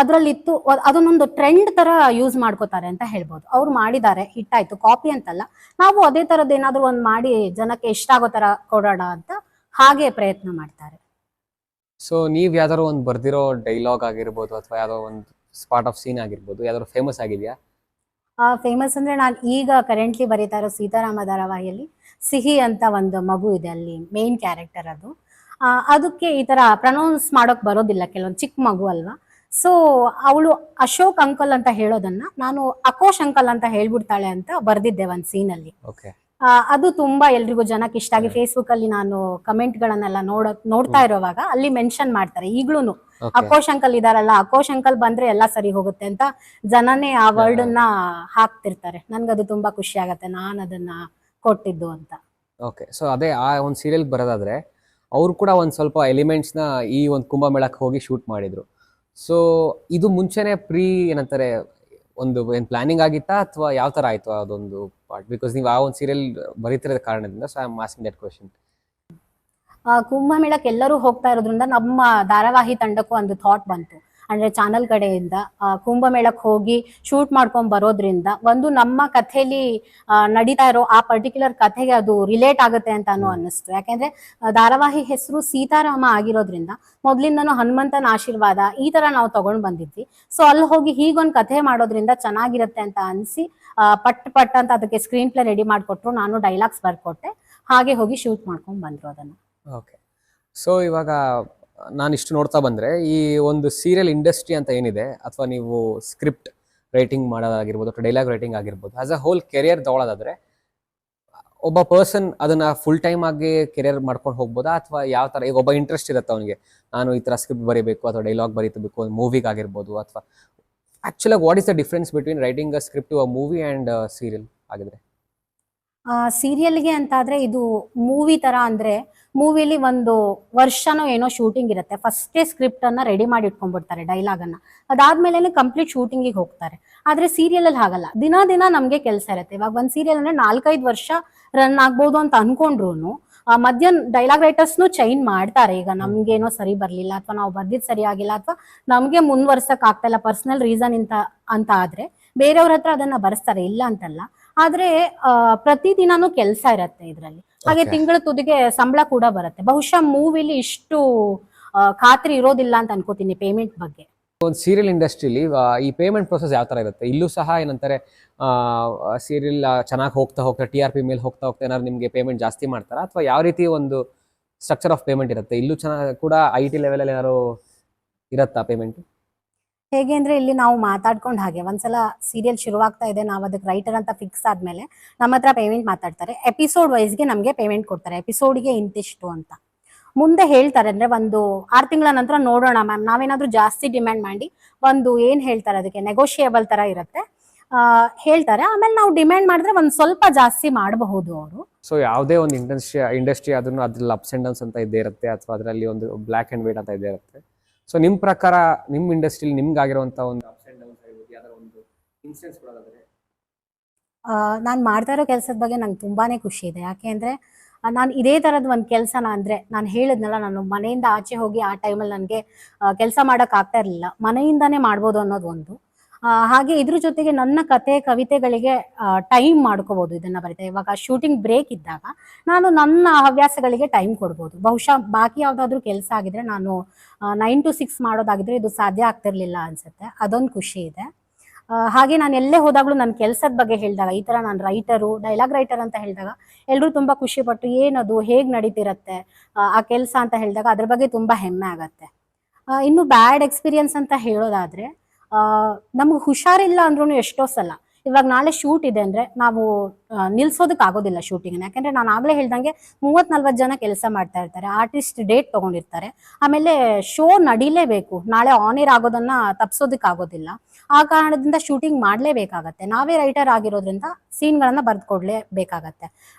ಅದ್ರಲ್ಲಿತ್ತು. ಅದನ್ನೊಂದು ಟ್ರೆಂಡ್ ತರ ಯೂಸ್ ಮಾಡ್ಕೋತಾರೆ ಅಂತ ಹೇಳ್ಬೋದು. ಅವ್ರು ಮಾಡಿದ್ದಾರೆ, ಹಿಟ್ ಆಯ್ತು, ಕಾಪಿ ಅಂತಲ್ಲ. ನಾವು ಅದೇ ತರದ್ ಏನಾದ್ರು ಒಂದ್ ಮಾಡಿ ಜನಕ್ಕೆ ಇಷ್ಟ ಆಗೋ ತರ ಕೊಡೋಣ ಅಂತ ಹಾಗೆ ಪ್ರಯತ್ನ ಮಾಡ್ತಾರೆ. ಸೊ ನೀವ್ ಯಾವ್ದಾದ್ರು ಒಂದು ಬರ್ದಿರೋ ಡೈಲಾಗ್ ಆಗಿರ್ಬೋದು ಅಥವಾ ಯಾವ್ದೋ ಒಂದು ಸ್ಪಾಟ್ ಆಫ್ ಸೀನ್ ಆಗಿರ್ಬೋದು ಯಾವ್ದಾದ್ರು ಫೇಮಸ್ ಆಗಿದೆಯಾ? ಫೇಮಸ್ ಅಂದ್ರೆ ನಾನು ಈಗ ಕರೆಂಟ್ಲಿ ಬರೀತಾ ಇರೋ ಸೀತಾರಾಮ ಧಾರಾವಾಹಿಯಲ್ಲಿ ಸಿಹಿ ಅಂತ ಒಂದು ಮಗು ಇದೆ, ಅಲ್ಲಿ ಮೇನ್ ಕ್ಯಾರೆಕ್ಟರ್ ಅದು. ಅದಕ್ಕೆ ಈ ತರ ಪ್ರನೌನ್ಸ್ ಮಾಡೋಕ್ ಬರೋದಿಲ್ಲ, ಕೆಲವೊಂದು ಚಿಕ್ಕ ಮಗು ಅಲ್ವಾ. ಸೊ ಅವಳು ಅಶೋಕ್ ಅಂಕಲ್ ಅಂತ ಹೇಳೋದನ್ನ ನಾನು ಅಕೋಶ್ ಅಂಕಲ್ ಅಂತ ಹೇಳ್ಬಿಡ್ತಾಳೆ ಅಂತ ಬರ್ದಿದ್ದೆ ಒಂದ್ ಸೀನ್ ಅಲ್ಲಿ. ಅದು ತುಂಬಾ ಎಲ್ರಿಗೂ ಜನಕ್ಕೆ ಇಷ್ಟ ಆಗಿ ಫೇಸ್ಬುಕ್ ಅಲ್ಲಿ ನಾನು ಕಮೆಂಟ್ ಗಳನ್ನೆಲ್ಲ ನೋಡ್ತಾ ಇರೋವಾಗ ಅಲ್ಲಿ ಮೆನ್ಷನ್ ಮಾಡ್ತಾರೆ ಈಗ್ಲೂನು ಅಕೋಶ್ ಅಂಕಲ್ ಇದಾರಲ್ಲ, ಅಕೋಶ್ ಅಂಕಲ್ ಬಂದ್ರೆ ಎಲ್ಲ ಸರಿ ಹೋಗುತ್ತೆ ಅಂತ ಜನನೇ ಆ ವರ್ಡ್ ಅನ್ನ ಹಾಕ್ತಿರ್ತಾರೆ. ನನ್ಗದು ತುಂಬಾ ಖುಷಿ ಆಗತ್ತೆ, ನಾನ್ ಅದನ್ನ ಕೊಟ್ಟಿದ್ದು ಅಂತ. ಓಕೆ, ಸೊ ಅದೇ ಆ ಒಂದು ಸೀರಿಯಲ್ ಬರೋದಾದ್ರೆ ಅವ್ರು ಕೂಡ ಒಂದು ಸ್ವಲ್ಪ ಎಲಿಮೆಂಟ್ಸ್ ನ ಈ ಒಂದು ಕುಂಭಮೇಳಕ್ಕೆ ಹೋಗಿ ಶೂಟ್ ಮಾಡಿದ್ರು. ಸೊ ಇದು ಮುಂಚೆನೆ ಏನಂತಾರೆ ಒಂದು ಏನ್ ಪ್ಲಾನಿಂಗ್ ಆಗಿತ್ತಾ ಅಥವಾ ಯಾವ ತರ ಆಯ್ತು ಅದೊಂದು ಪಾರ್ಟ್? ಬಿಕಾಸ್ ನೀವು ಆ ಒಂದು ಸೀರಿಯಲ್ ಬರೀತಿರೋ ಕಾರಣದಿಂದ so I am asking that question. ಕುಂಭಮೇಳಕ್ಕೆ ಎಲ್ಲರೂ ಹೋಗ್ತಾ ಇರೋದ್ರಿಂದ ನಮ್ಮ ಧಾರಾವಾಹಿ ತಂಡಕ್ಕೂ ಒಂದು ಥಾಟ್ ಬಂತು. ಅಂದ್ರೆ ಚಾನಲ್ ಕಡೆಯಿಂದ ಕುಂಭಮೇಳಕ್ಕೆ ಹೋಗಿ ಶೂಟ್ ಮಾಡ್ಕೊಂಡ್ ಬರೋದ್ರಿಂದ ಒಂದು ನಮ್ಮ ಕಥೆಯಲ್ಲಿ ನಡೀತಾ ಇರೋ ಆ ಪರ್ಟಿಕ್ಯುಲರ್ ಕಥೆಗೆ ಅದು ರಿಲೇಟ್ ಆಗುತ್ತೆ ಅಂತಾನು ಅನ್ನಿಸ್ತು. ಯಾಕೆಂದ್ರೆ ಧಾರಾವಾಹಿ ಹೆಸರು ಸೀತಾರಾಮ ಆಗಿರೋದ್ರಿಂದ ಮೊದ್ಲಿಂದನೂ ಹನುಮಂತನ ಆಶೀರ್ವಾದ ಈ ತರ ನಾವು ತಗೊಂಡ್ ಬಂದಿದ್ವಿ. ಸೊ ಅಲ್ಲಿ ಹೋಗಿ ಹೀಗೊಂದು ಕಥೆ ಮಾಡೋದ್ರಿಂದ ಚೆನ್ನಾಗಿರುತ್ತೆ ಅಂತ ಅನ್ಸಿ ಪಟ್ ಅಂತ ಅದಕ್ಕೆ ಸ್ಕ್ರೀನ್ ಪ್ಲೇ ರೆಡಿ ಮಾಡ್ಕೊಟ್ರು, ನಾನು ಡೈಲಾಗ್ಸ್ ಬರ್ಕೊಟ್ಟೆ, ಹಾಗೆ ಹೋಗಿ ಶೂಟ್ ಮಾಡ್ಕೊಂಡ್ ಬಂದ್ರು ಅದನ್ನ. ಓಕೆ, ಸೊ ಇವಾಗ ನಾನು ಇಷ್ಟು ನೋಡ್ತಾ ಬಂದ್ರೆ ಈ ಒಂದು ಸೀರಿಯಲ್ ಇಂಡಸ್ಟ್ರಿ ಅಂತ ಏನಿದೆ ಅಥವಾ ನೀವು ಸ್ಕ್ರಿಪ್ಟ್ ರೈಟಿಂಗ್ ಮಾಡೋದಾಗಿರ್ಬೋದು ಅಥವಾ ಡೈಲಾಗ್ ರೈಟಿಂಗ್ ಆಗಿರ್ಬೋದು ಆಸ್ ಅ ಹೋಲ್ ಕೆರಿಯರ್ ತಗೊಳ್ಳೋದಾದ್ರೆ ಒಬ್ಬ ಪರ್ಸನ್ ಅದನ್ನ ಫುಲ್ ಟೈಮ್ ಆಗಿ ಕೆರಿಯರ್ ಮಾಡ್ಕೊಂಡು ಹೋಗ್ಬೋದಾ ಅಥವಾ ಯಾವ ತರ? ಈಗ ಒಬ್ಬ ಇಂಟ್ರೆಸ್ಟ್ ಇರುತ್ತೆ ಅವನಿಗೆ, ನಾನು ಈ ತರ ಸ್ಕ್ರಿಪ್ಟ್ ಬರೀಬೇಕು ಅಥವಾ ಡೈಲಾಗ್ ಬರೀಬೇಕು ಒಂದು ಮೂವಿಗೆ ಆಗಿರ್ಬೋದು, ಅಥವಾ actually what is the difference between writing a script to a movie and serial ಆಗಿದ್ರೆ? ಸೀರಿಯಲ್ಗೆ ಅಂತಾದ್ರೆ ಇದು ಮೂವಿ ತರ. ಅಂದ್ರೆ ಮೂವಿಲಿ ಒಂದು ವರ್ಷನೋ ಏನೋ ಶೂಟಿಂಗ್ ಇರುತ್ತೆ, ಫಸ್ಟೇ ಸ್ಕ್ರಿಪ್ಟ್ ಅನ್ನ ರೆಡಿ ಮಾಡಿ ಇಟ್ಕೊಂಡ್ಬಿಡ್ತಾರೆ, ಡೈಲಾಗ್ ಅನ್ನ, ಅದಾದ್ಮೇಲೆ ಕಂಪ್ಲೀಟ್ ಶೂಟಿಂಗಿಗೆ ಹೋಗ್ತಾರೆ. ಆದ್ರೆ ಸೀರಿಯಲ್ ಅಲ್ಲಿ ಹಾಗಲ್ಲ, ದಿನ ನಮ್ಗೆ ಕೆಲಸ ಇರುತ್ತೆ. ಇವಾಗ ಒಂದ್ ಸೀರಿಯಲ್ ಅಂದ್ರೆ 4-5 ವರ್ಷ ರನ್ ಆಗ್ಬೋದು ಅಂತ ಅನ್ಕೊಂಡ್ರು ಮಧ್ಯ ಡೈಲಾಗ್ ರೈಟರ್ಸ್ನು ಚೈನ್ ಮಾಡ್ತಾರೆ. ಈಗ ನಮ್ಗೇನೋ ಸರಿ ಬರ್ಲಿಲ್ಲ ಅಥವಾ ನಾವು ಬರ್ದಿದ್ ಸರಿ ಆಗಿಲ್ಲ ಅಥವಾ ನಮ್ಗೆ ಮುಂದುವರ್ಸಕ್ ಆಗ್ತಾ ಇಲ್ಲ ಪರ್ಸನಲ್ ರೀಸನ್ ಅಂತ ಆದ್ರೆ ಬೇರೆಯವ್ರ ಹತ್ರ ಅದನ್ನ ಬರ್ಸ್ತಾರೆ, ಇಲ್ಲ ಅಂತಲ್ಲ. ಆದ್ರೆ ಪ್ರತಿದಿನಾನು ಕೆಲಸ ಇರತ್ತೆ ಇದ್ರಲ್ಲಿ. ಹಾಗೆ ತಿಂಗಳ ತುದಿಗೆ ಸಂಬಳ ಕೂಡ ಬರುತ್ತೆ. ಬಹುಶಃ ಮೂವಿಲಿ ಇಷ್ಟು ಖಾತ್ರಿ ಇರೋದಿಲ್ಲ ಅಂತ ಅನ್ಕೋತೀನಿ ಪೇಮೆಂಟ್ ಬಗ್ಗೆ. ಒಂದು ಸೀರಿಯಲ್ ಇಂಡಸ್ಟ್ರಿಲಿ ಈ ಪೇಮೆಂಟ್ ಪ್ರೊಸೆಸ್ ಯಾವ ತರ ಇರುತ್ತೆ? ಇಲ್ಲೂ ಸಹ ಏನಂತಾರೆ ಸೀರಿಯಲ್ ಚೆನ್ನಾಗಿ ಹೋಗ್ತಾ TRP ಮೇಲೆ ಹೋಗ್ತಾ ಏನಾದ್ರು ನಿಮ್ಗೆ ಪೇಮೆಂಟ್ ಜಾಸ್ತಿ ಮಾಡ್ತಾರಾ ಅಥವಾ ಯಾವ ರೀತಿ ಒಂದು ಸ್ಟ್ರಕ್ಚರ್ ಆಫ್ ಪೇಮೆಂಟ್ ಇರುತ್ತೆ? ಇಲ್ಲೂ ಚೆನ್ನಾಗಿ ಕೂಡ IT ಲೆವೆಲ್ ಅಲ್ಲಿ ಏನಾದ್ರು ಇರತ್ತಾ ಪೇಮೆಂಟ್? ಹೇಗೆ ಅಂದ್ರೆ ಇಲ್ಲಿ ನಾವು ಮಾತಾಡ್ಕೊಂಡು ಹಾಗೆ ಒಂದ್ಸಲ ಸೀರಿಯಲ್ ಶುರುವಾಗ್ತಾ ಇದೆ, ನಾವು ಅದಕ್ಕೆ ರೈಟರ್ ಅಂತ ಫಿಕ್ಸ್ ಆದ್ಮೇಲೆ ನಮ್ಮ ಹತ್ರ ಪೇಮೆಂಟ್ ಮಾತಾಡ್ತಾರೆ. ಎಪಿಸೋಡ್ ವೈಸ್ಗೆ ನಮಗೆ ಪೇಮೆಂಟ್ ಕೊಡ್ತಾರೆ, ಎಪಿಸೋಡ್ಗೆ ಇಂತಿಷ್ಟು ಅಂತ. ಮುಂದೆ ಹೇಳ್ತಾರೆ, ಅಂದ್ರೆ ಒಂದು 6 ತಿಂಗಳ ನಂತರ ನೋಡೋಣ ಮ್ಯಾಮ್, ನಾವೇನಾದ್ರೂ ಜಾಸ್ತಿ ಡಿಮ್ಯಾಂಡ್ ಮಾಡಿ ಒಂದು ಏನ್ ಹೇಳ್ತಾರೆ ಅದಕ್ಕೆ ನೆಗೋಷಿಯೇಬಲ್ ತರ ಇರುತ್ತೆ, ಹೇಳ್ತಾರೆ. ಆಮೇಲೆ ನಾವು ಡಿಮ್ಯಾಂಡ್ ಮಾಡಿದ್ರೆ ಒಂದ್ ಸ್ವಲ್ಪ ಜಾಸ್ತಿ ಮಾಡಬಹುದು ಅವರು. ಸೊ ಯಾವುದೇ ಒಂದು ಇಂಡಸ್ಟ್ರಿ ಅದನ್ನು ಅದ್ರಲ್ಲಿ ಅಪ್ಸ್ ಅಂಡ್ ಡೌನ್ಸ್ ಅಂತ ಇದ್ದೇ ಇರುತ್ತೆ, ಅಥವಾ ಅದರಲ್ಲಿ ಒಂದು ಬ್ಲ್ಯಾಕ್ ಅಂಡ್ ವೈಟ್ ಅಂತ ಇದ್ದೇ ಇರುತ್ತೆ. ಸೊ ನಿಮ್ಮ ಪ್ರಕಾರ ನಿಮ್ಮ ಇಂಡಸ್ಟ್ರಿಲಿ ನಿಮ್ಗೆ ಆಗಿರುವಂತ ಒಂದು ಅಪ್ಸ್ ಅಂಡ್ ಡೌನ್ಸ್ ಆಗಿರ್ಬೋದು, ಯಾವ್ದಾರ ಒಂದು ಇನ್ಸ್ಟೆನ್ಸ್ ಕೊಡೋದಾದ್ರೆ? ನಾನು ಮಾಡ್ತಾ ಇರೋ ಕೆಲಸದ ಬಗ್ಗೆ ನಂಗೆ ತುಂಬಾನೇ ಖುಷಿ ಇದೆ. ಯಾಕೆ ಅಂದ್ರೆ ನಾನು ಇದೇ ತರದ ಒಂದು ಕೆಲಸನ, ಅಂದ್ರೆ ನಾನು ಹೇಳಿದ್ನಲ್ಲ, ನಾನು ಮನೆಯಿಂದ ಆಚೆ ಹೋಗಿ ಆ ಟೈಮಲ್ಲಿ ನನಗೆ ಕೆಲಸ ಮಾಡಕ್ ಆಗ್ತಾ ಇರಲಿಲ್ಲ, ಮನೆಯಿಂದಾನೇ ಮಾಡ್ಬೋದು ಅನ್ನೋದು ಒಂದು. ಹಾಗೆ ಇದ್ರ ಜೊತೆಗೆ ನನ್ನ ಕತೆ ಕವಿತೆಗಳಿಗೆ ಟೈಮ್ ಮಾಡ್ಕೋಬಹುದು. ಇದನ್ನ ಬರೀತಾ ಇವಾಗ ಶೂಟಿಂಗ್ ಬ್ರೇಕ್ ಇದ್ದಾಗ ನಾನು ನನ್ನ ಹವ್ಯಾಸಗಳಿಗೆ ಟೈಮ್ ಕೊಡ್ಬೋದು. ಬಹುಶಃ ಬಾಕಿ ಯಾವ್ದಾದ್ರು ಕೆಲಸ ಆಗಿದ್ರೆ, ನಾನು 9 to 6 ಮಾಡೋದಾಗಿದ್ರೆ ಇದು ಸಾಧ್ಯ ಆಗ್ತಿರ್ಲಿಲ್ಲ ಅನ್ಸುತ್ತೆ. ಅದೊಂದು ಖುಷಿ ಇದೆ. ಹಾಗೆ ನಾನು ಎಲ್ಲೇ ಹೋದಾಗ್ಲೂ ನನ್ನ ಕೆಲಸದ ಬಗ್ಗೆ ಹೇಳಿದಾಗ, ಈ ತರ ನಾನು ರೈಟರು, ಡೈಲಾಗ್ ರೈಟರ್ ಅಂತ ಹೇಳಿದಾಗ ಎಲ್ಲರೂ ತುಂಬಾ ಖುಷಿ ಪಟ್ಟು ಏನದು ಹೇಗ್ ನಡೀತಿರತ್ತೆ ಆ ಕೆಲಸ ಅಂತ ಹೇಳಿದಾಗ ಅದ್ರ ಬಗ್ಗೆ ತುಂಬಾ ಹೆಮ್ಮೆ ಆಗತ್ತೆ. ಇನ್ನು ಬ್ಯಾಡ್ ಎಕ್ಸ್ಪೀರಿಯನ್ಸ್ ಅಂತ ಹೇಳೋದಾದ್ರೆ, ನಮ್ಗೆ ಹುಷಾರಿಲ್ಲ ಅಂದ್ರೂ ಎಷ್ಟೋ ಸಲ, ಇವಾಗ ನಾಳೆ ಶೂಟ್ ಇದೆ ಅಂದ್ರೆ ನಾವು ನಿಲ್ಸೋದಕ್ ಆಗೋದಿಲ್ಲ ಶೂಟಿಂಗ್. ಯಾಕಂದ್ರೆ ನಾನು ಆಗ್ಲೇ ಹೇಳ್ದಂಗೆ 30-40 ಜನ ಕೆಲಸ ಮಾಡ್ತಾ ಇರ್ತಾರೆ, ಆರ್ಟಿಸ್ಟ್ ಡೇಟ್ ತಗೊಂಡಿರ್ತಾರೆ, ಆಮೇಲೆ ಶೋ ನಡೀಲೇಬೇಕು, ನಾಳೆ ಆನ್ ಏರ್ ಆಗೋದನ್ನ ತಪ್ಸೋದಕ್ ಆಗೋದಿಲ್ಲ. ಆ ಕಾರಣದಿಂದ ಶೂಟಿಂಗ್ ಮಾಡ್ಲೇಬೇಕಾಗತ್ತೆ. ನಾವೇ ರೈಟರ್ ಆಗಿರೋದ್ರಿಂದ ಸೀನ್ಗಳನ್ನ ಬರ್ದ್ಕೊಡ್ಲೇಬೇಕಾಗತ್ತೆ.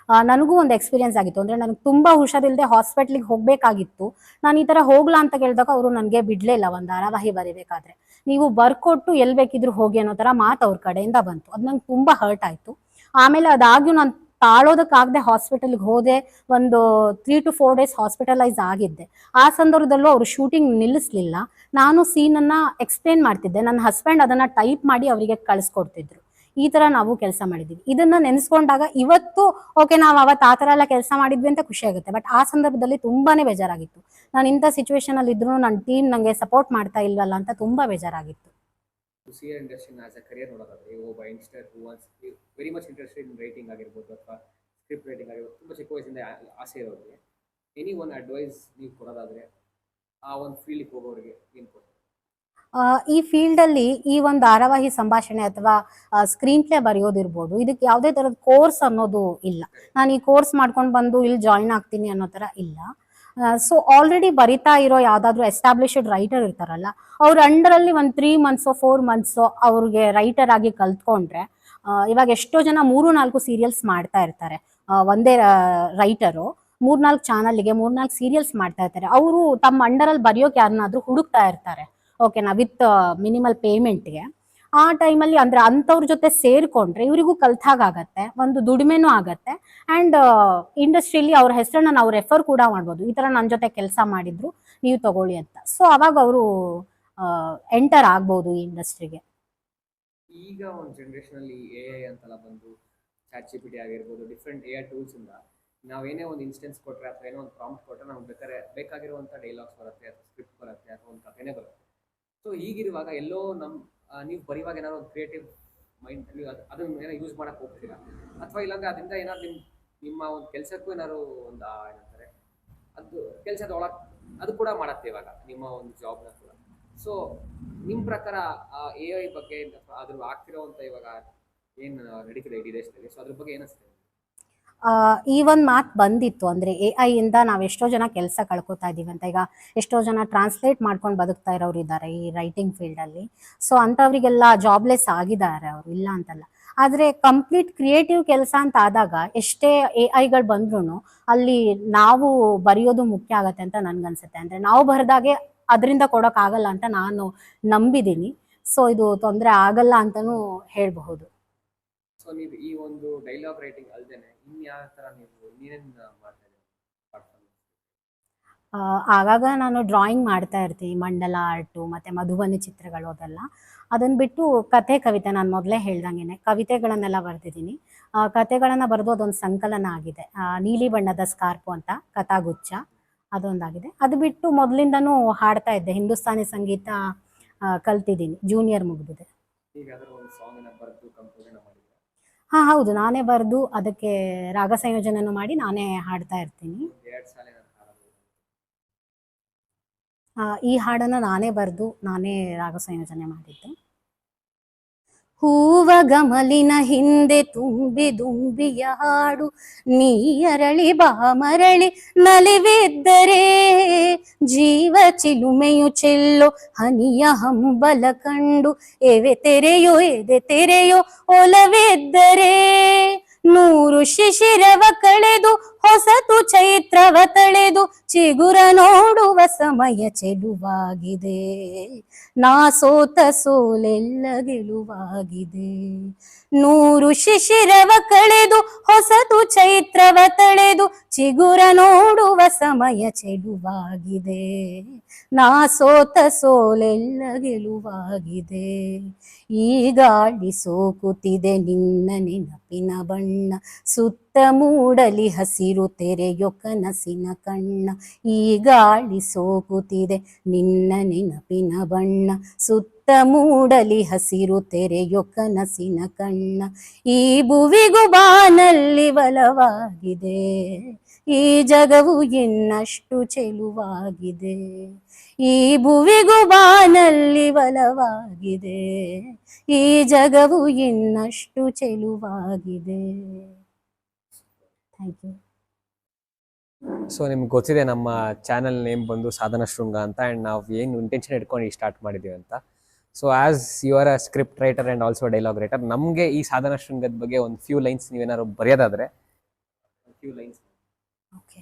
ನನಗೂ ಒಂದು ಎಕ್ಸ್ಪೀರಿಯನ್ಸ್ ಆಗಿತ್ತು, ಅಂದ್ರೆ ನನಗೆ ತುಂಬಾ ಹುಷಾರಿಲ್ಲದೆ ಹಾಸ್ಪಿಟ್ಲಿಗೆ ಹೋಗ್ಬೇಕಾಗಿತ್ತು. ನಾನು ಈ ತರ ಹೋಗ್ಲಾ ಅಂತ ಕೇಳಿದಾಗ ಅವರು ನನಗೆ ಬಿಡ್ಲೇ ಇಲ್ಲ. ಒಂದು ಧಾರಾವಾಹಿ ಬರಿಬೇಕಾದ್ರೆ ನೀವು ಬರ್ಕೊಟ್ಟು ಎಲ್ ಬೇಕಿದ್ರು ಹೋಗಿ ಅನ್ನೋ ತರ ಮಾತು ಅವ್ರ ಕಡೆಯಿಂದ ಬಂತು. ಅದು ನಂಗೆ ತುಂಬಾ ಹರ್ಟ್ ಆಯ್ತು. ಆಮೇಲೆ ಅದಾಗ್ಯೂ ನಾನು ತಾಳೋದಕ್ಕಾಗದೆ ಹಾಸ್ಪಿಟಲ್ಗೆ ಹೋದೆ. ಒಂದು 3 to 4 days ಹಾಸ್ಪಿಟಲೈಸ್ ಆಗಿದ್ದೆ. ಆ ಸಂದರ್ಭದಲ್ಲೂ ಅವರು ಶೂಟಿಂಗ್ ನಿಲ್ಲಿಸ್ಲಿಲ್ಲ. ನಾನು ಸೀನನ್ನ ಎಕ್ಸ್ಪ್ಲೇನ್ ಮಾಡ್ತಿದ್ದೆ, ನನ್ನ ಹಸ್ಬೆಂಡ್ ಅದನ್ನ ಟೈಪ್ ಮಾಡಿ ಅವರಿಗೆ ಕಳಿಸ್ಕೊಡ್ತಿದ್ರು. ಈ ತರ ನಾವು ಕೆಲಸ ಮಾಡಿದೀವಿ. ಇದನ್ನ ನೆನೆಸ್ಕೊಂಡಾಗ ಇವತ್ತು ಓಕೆ, ನಾವು ಅವತ್ತು ಆ ತರ ಎಲ್ಲ ಕೆಲಸ ಮಾಡಿದ್ವಿ ಅಂತ ಖುಷಿ ಆಗುತ್ತೆ. ಬಟ್ ಆ ಸಂದರ್ಭದಲ್ಲಿ ತುಂಬಾನೇ ಬೇಜಾರಾಗಿತ್ತು. ನಾನು ಇಂಥ ಸಿಚುವೇಶನ್ ಅಲ್ಲಿ ಇದ್ರು ನನ್ನ ಟೀಮ್ ನಂಗೆ ಸಪೋರ್ಟ್ ಮಾಡ್ತಾ ಇಲ್ವಲ್ಲ ಅಂತ ತುಂಬಾ ಬೇಜಾರಾಗಿತ್ತು. ಸಿನಿಮಾ ಇಂಡಸ್ಟ್ರಿನ ಆಸ್ ಅ ಕರಿಯರ್ ನೋಡೋದಾದ್ರೆ, ಒಬ್ಬ youngster who wants very much interested in writing ಆಗಿರ್ಬೋದು, ಅಥವಾ ಸ್ಕ್ರಿಪ್ಟ್ ರೈಟಿಂಗ್ ಆಗಿರ್ಬೋದು, ತುಂಬ ಚಿಕ್ಕ ವಯಸ್ಸಿಂದ ಆಸೆ ಇರೋರಿಗೆ ಎನಿ ಒನ್ ಅಡ್ವೈಸ್ ನೀವು ಕೊಡೋದಾದ್ರೆ ಆ ಒಂದು ಫೀಲ್ಡ್ಗೆ ಹೋಗೋರಿಗೆ ಏನು ಕೊಡ್ತೀವಿ? ಈ ಫೀಲ್ಡ್ ಅಲ್ಲಿ ಈ ಒಂದು ಧಾರಾವಾಹಿ ಸಂಭಾಷಣೆ ಅಥವಾ ಸ್ಕ್ರೀನ್ ಪ್ಲೇ ಬರೆಯೋದಿರ್ಬೋದು, ಇದಕ್ಕೆ ಯಾವುದೇ ತರದ ಕೋರ್ಸ್ ಅನ್ನೋದು ಇಲ್ಲ. ನಾನು ಈ ಕೋರ್ಸ್ ಮಾಡ್ಕೊಂಡು ಬಂದು ಇಲ್ಲಿ ಜಾಯಿನ್ ಆಗ್ತೀನಿ ಅನ್ನೋ ತರ ಇಲ್ಲ. ಸೊ ಆಲ್ರೆಡಿ ಬರಿತಾ ಇರೋ ಯಾವ್ದಾದ್ರು ಎಸ್ಟಾಬ್ಲಿಷ್ಡ್ ರೈಟರ್ ಇರ್ತಾರಲ್ಲ, ಅವ್ರ ಅಂಡರ್ ಅಲ್ಲಿ ಒಂದು 3 months 4 months ಅವ್ರಿಗೆ ರೈಟರ್ ಆಗಿ ಕಲ್ತ್ಕೊಂಡ್ರೆ, ಇವಾಗ ಎಷ್ಟೋ ಜನ 3-4 ಸೀರಿಯಲ್ಸ್ ಮಾಡ್ತಾ ಇರ್ತಾರೆ. ಒಂದೇ ರೈಟರು 3-4 ಚಾನಲ್ಗೆ 3-4 ಸೀರಿಯಲ್ಸ್ ಮಾಡ್ತಾ ಇರ್ತಾರೆ. ಅವರು ತಮ್ಮ ಅಂಡರ್ ಅಲ್ಲಿ ಬರೆಯೋಕೆ ಯಾರನ್ನಾದ್ರೂ ಹುಡುಕ್ತಾ ಇರ್ತಾರೆ, ಓಕೆನಾ, ವಿತ್ ಮಿನಿಮಲ್ ಪೇಮೆಂಟ್ಗೆ. ಆ ಟೈಮಲ್ಲಿ ಅಂದ್ರೆ ಅಂಥವ್ರ ಜೊತೆ ಸೇರ್ಕೊಂಡ್ರೆ ಇವರಿಗೂ ಕಲ್ತಾಗತ್ತೆ, ಒಂದು ದುಡಿಮೆನೂ ಆಗತ್ತೆ. ಅಂಡ್ ಇಂಡಸ್ಟ್ರಿಯಲ್ಲಿ ಅವ್ರ ಹೆಸರನ್ನ ನಾವು ರೆಫರ್ ಕೂಡ ಮಾಡ್ಬೋದು, ಈ ತರ ನನ್ನ ಜೊತೆ ಕೆಲಸ ಮಾಡಿದ್ರು ನೀವು ತಗೊಳ್ಳಿ ಅಂತ. ಸೊ ಅವಾಗ ಅವರು ಎಂಟರ್ ಆಗ್ಬೋದು ಈ ಇಂಡಸ್ಟ್ರಿಗೆ. ಈಗ ಒಂದು ಜನರೇಷನ್ ಅಲ್ಲಿ AI ಅಂತೆಲ್ಲ ಬಂದು ಚಾಟ್ GPT ಆಗಿರ್ಬೋದು, ಡಿಫ್ರೆಂಟ್ AI ಟೂಲ್ಸ್ ಇಂದ ನಾವೇನೇ ಒಂದು ಇನ್ಸ್ಟೆನ್ಸ್ ಕೊಟ್ರೆ ಅಥವಾ ಏನೋ ಒಂದು ಪ್ರಾಂಪ್ಟ್ ಕೊಟ್ರೆ ನಮ್ಗೆ ಬೇಕಾಗಿರುವಂಥ ಡೈಲಾಗ್ಸ್ ಬರುತ್ತೆ, ಅಥವಾ ಸ್ಕ್ರಿಪ್ಟ್ ಬರುತ್ತೆ, ಅಥವಾ ಒಂದು ಕಥೆನೇ ಬರುತ್ತೆ. ಸೊ ಹೀಗಿರುವಾಗ ಎಲ್ಲೋ ನೀವು ಬರೆಯುವಾಗ ಏನಾದ್ರು ಒಂದು ಕ್ರಿಯೇಟಿವ್ ಮೈಂಡ್ ಅದನ್ನ ಏನೋ ಯೂಸ್ ಮಾಡಕ್ಕೆ ಹೋಗ್ತೀರಾ, ಅಥವಾ ಇಲ್ಲಾಂದ್ರೆ ಅದರಿಂದ ಏನಾದ್ರು ನಿಮ್ಮ ಒಂದು ಕೆಲಸಕ್ಕೂ ಏನಾದ್ರು ಒಂದು ಏನಂತಾರೆ ಅದು ಕೆಲಸದ ಒಳಗೆ ಅದು ಕೂಡ ಮಾಡತ್ತೆ ಇವಾಗ ನಿಮ್ಮ ಒಂದು ಜಾಬ್ನ ಕೂಡ. ಸೊ ನಿಮ್ಮ ಪ್ರಕಾರ AI ಬಗ್ಗೆ ಅದ್ರ ಆಗ್ತಿರೋವಂಥ ಇವಾಗ ಏನು ನಡೀತಿದೆ ಇಡೀ ದೇಶದಲ್ಲಿ, ಸೊ ಅದ್ರ ಬಗ್ಗೆ ಏನಿಸ್ತದೆ? ಈ ಒಂದು ಮಾತು ಬಂದಿತ್ತು, ಅಂದ್ರೆ AI ಇಂದ ನಾವು ಎಷ್ಟೋ ಜನ ಕೆಲಸ ಕಳ್ಕೊತಾ ಇದೀವಿ ಅಂತ. ಈಗ ಎಷ್ಟೋ ಜನ ಟ್ರಾನ್ಸ್ಲೇಟ್ ಮಾಡ್ಕೊಂಡು ಬದುಕ್ತಾ ಇರೋರು ಇದ್ದಾರೆ ಈ ರೈಟಿಂಗ್ ಫೀಲ್ಡ್ ಅಲ್ಲಿ. ಸೊ ಅಂಥವ್ರಿಗೆಲ್ಲ ಜಾಬ್ಲೆಸ್ ಆಗಿದ್ದಾರೆ ಅವರು, ಇಲ್ಲ ಅಂತಲ್ಲ. ಆದ್ರೆ ಕಂಪ್ಲೀಟ್ ಕ್ರಿಯೇಟಿವ್ ಕೆಲಸ ಅಂತ ಆದಾಗ ಎಷ್ಟೇ AI ಗಳು ಬಂದ್ರು ಅಲ್ಲಿ ನಾವು ಬರೆಯೋದು ಮುಖ್ಯ ಆಗತ್ತೆ ಅಂತ ನನ್ಗನ್ಸುತ್ತೆ. ಅಂದ್ರೆ ನಾವು ಬರೆದಾಗೆ ಅದರಿಂದ ಕೊಡೋಕ್ ಆಗಲ್ಲ ಅಂತ ನಾನು ನಂಬಿದ್ದೀನಿ. ಸೊ ಇದು ತೊಂದರೆ ಆಗಲ್ಲ ಅಂತಾನೂ ಹೇಳ್ಬಹುದು. ಸೊ ನೀವು ಈ ಒಂದು ಡೈಲಾಗ್ ರೈಟಿಂಗ್ ಅಲ್ದೇನೆ ಇನ್ಯಾವ ಥರ ನೀವು ಇನ್ನೇನು ಮಾಡ್ತಾ ಇದ್ದೀರಿ? ಆಗಾಗ ನಾನು ಡ್ರಾಯಿಂಗ್ ಮಾಡ್ತಾ ಇರ್ತೀನಿ, ಮಂಡಲ ಆರ್ಟು ಮತ್ತೆ ಮಧುಬನಿ ಚಿತ್ರಗಳು ಅದೆಲ್ಲ. ಅದನ್ನ ಬಿಟ್ಟು ಕಥೆ ಕವಿತೆ, ನಾನು ಮೊದಲೇ ಹೇಳ್ದಂಗೆನೆ ಕವಿತೆಗಳನ್ನೆಲ್ಲ ಬರೆದಿದ್ದೀನಿ. ಕತೆಗಳನ್ನ ಬರೆದು ಅದೊಂದು ಸಂಕಲನ ಆಗಿದೆ, ನೀಲಿ ಬಣ್ಣದ ಸ್ಕಾರ್ಪು ಅಂತ ಕಥಾಗುಚ್ಛ, ಅದೊಂದಾಗಿದೆ. ಅದು ಬಿಟ್ಟು ಮೊದಲಿಂದನೂ ಹಾಡ್ತಾ ಇದ್ದೆ, ಹಿಂದೂಸ್ತಾನಿ ಸಂಗೀತ ಕಲ್ತಿದ್ದೀನಿ, ಜೂನಿಯರ್ ಮುಗಿದಿದೆ. ಈಗಾದರೂ ಒಂದು ಸಾಂಗನ್ನ ಬರೆದು ಕಂಪೋಸ್ ಮಾಡಿದ್ದೀರಾ? ಹಾ ಹೌದು, ನಾನೇ ಬರೆದು ಅದಕ್ಕೆ ರಾಗ ಸಂಯೋಜನೆಯನ್ನು ಮಾಡಿ ನಾನೇ ಹಾಡ್ತಾ ಇರ್ತೀನಿ. ಎರಡು ಸಾಲ ಏನಾದ್ರು ಹಾಡೋದು? ಈ ಹಾಡನ್ನ ನಾನೇ ಬರೆದು ನಾನೇ ರಾಗ ಸಂಯೋಜನೆ ಮಾಡಿದ್ದೆ. ಹೂವ ಗಮಲಿನ ಹಿಂದೆ ತುಂಬಿ ದುಂಬಿಯ ಹಾಡು, ನೀ ಅರಳಿ ಬಾ ಮರಳಿ ನಲಿವಿದ್ದರೆ, ಜೀವ ಚಿಲುಮೆಯು ಚೆಲ್ಲೋ ಹನಿಯ ಹಂಬಲ ಕಂಡು, ಎವೆ ತೆರೆಯೋ ಎದೆ ತೆರೆಯೋ ಒಲವಿದ್ದರೆ, ನೂರು ಶಿಶಿರವ ಕಳೆದು ಹೊಸತು ಚೈತ್ರವ ತಳೆದು, ಚಿಗುರ ನೋಡುವ ಸಮಯ ಚೆಲುವಾಗಿದೆ, ನಾ ಸೋತ ಸೋಲೆಲ್ಲ ಗೆಲುವಾಗಿದೆ. ನೂರು ಶಿಶಿರವ ಕಳೆದು ಹೊಸತು ಚೈತ್ರವ ತಳೆದು, ಚಿಗುರ ನೋಡುವ ಸಮಯ ಚೆಲುವಾಗಿದೆ, ನಾ ಸೋತ ಸೋಲೆಲ್ಲ ಗೆಲುವಾಗಿದೆ. ಈ ಗಾಳಿ ಸೋಕುತ್ತಿದೆ ನಿನ್ನ ನೆನಪಿನ ಬಣ್ಣ, ಸುತ್ತ ಮೂಡಲಿ ಹಸಿರು ತೆರೆಯೊ ಕನಸಿನ ಕಣ್ಣ. ಈ ಗಾಳಿ ಸೋಕುತ್ತಿದೆ ನಿನ್ನ ನೆನಪಿನ ಬಣ್ಣ, ಸುತ್ತ ಮೂಡಲಿ ಹಸಿರು ತೆರೆಯೊ ಕನಸಿನ ಕಣ್ಣ. ಈ ಭುವಿಗೂ ಬಾನಲ್ಲಿ ಬಲವಾಗಿದೆ, ಈ ಜಗವು ಇನ್ನಷ್ಟು ಚೆಲುವಾಗಿದೆ. ಈ ಭುವಿಗೂ ಬಾನಲ್ಲಿ ಬಲವಾಗಿದೆ, ಈ ಜಗವು ಇನ್ನಷ್ಟು ಚೆಲುವಾಗಿದೆ. Thank you. ಸೊ ನಿಮ್ಗೆ ಗೊತ್ತಿದೆ ನಮ್ಮ ಚಾನಲ್ ನೇಮ್ ಬಂದು ಸಾಧನ ಶೃಂಗ ಅಂತ, ಆ್ಯಂಡ್ ನಾವು ಏನು ಇಂಟೆನ್ಷನ್ ಇಟ್ಕೊಂಡು ಸ್ಟಾರ್ಟ್ ಮಾಡಿದ್ದೀವಿ ಅಂತ. So as you are a script writer and also dialogue writer, ನಮಗೆ ಈ ಸಾಧನ ಶೃಂಗದ ಬಗ್ಗೆ ಒಂದು ಫ್ಯೂ ಲೈನ್ಸ್ ನೀವೇನಾದ್ರು ಬರೆಯೋದಾದ್ರೆ few lines. Okay.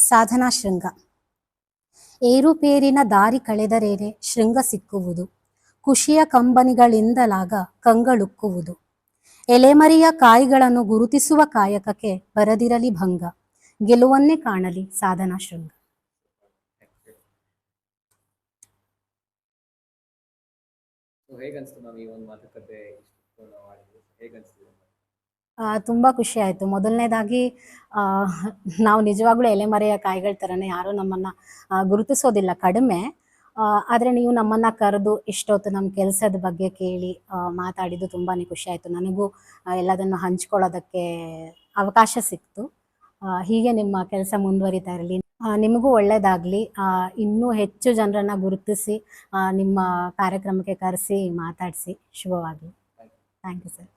Sadhana Shrunga. ಏರುಪೇರಿನ ದಾರಿ ಕಳೆದರೇನೆ ಶೃಂಗ ಸಿಕ್ಕುವುದು, ಖುಷಿಯ ಕಂಬನಿಗಳಿಂದಲಾಗ ಕಂಗಳುಕ್ಕುವುದು, ಎಲೆಮರಿಯ ಕಾಯಿಗಳನ್ನು ಗುರುತಿಸುವ ಕಾಯಕಕ್ಕೆ ಬರದಿರಲಿ ಭಂಗ, ಗೆಲುವನ್ನೇ ಕಾಣಲಿ ಸಾಧನಾ ಶೃಂಗ. ತುಂಬ ಖುಷಿ ಆಯಿತು. ಮೊದಲನೇದಾಗಿ ನಾವು ನಿಜವಾಗ್ಲೂ ಎಲೆಮರೆಯ ಕಾಯಿಗಳ ಥರನೇ, ಯಾರೂ ನಮ್ಮನ್ನು ಗುರುತಿಸೋದಿಲ್ಲ, ಕಡಿಮೆ. ಆದರೆ ನೀವು ನಮ್ಮನ್ನು ಕರೆದು ಇಷ್ಟೊತ್ತು ನಮ್ಮ ಕೆಲಸದ ಬಗ್ಗೆ ಕೇಳಿ ಮಾತಾಡಿದ್ದು ತುಂಬಾ ಖುಷಿ ಆಯಿತು. ನನಗೂ ಎಲ್ಲದನ್ನು ಹಂಚ್ಕೊಳ್ಳೋದಕ್ಕೆ ಅವಕಾಶ ಸಿಕ್ತು. ಹೀಗೆ ನಿಮ್ಮ ಕೆಲಸ ಮುಂದುವರಿತಾ ಇರಲಿ, ನಿಮಗೂ ಒಳ್ಳೆಯದಾಗಲಿ. ಇನ್ನೂ ಹೆಚ್ಚು ಜನರನ್ನು ಗುರುತಿಸಿ ನಿಮ್ಮ ಕಾರ್ಯಕ್ರಮಕ್ಕೆ ಕರೆಸಿ ಮಾತಾಡಿಸಿ ಶುಭವಾಗಲಿ. Thank you sir.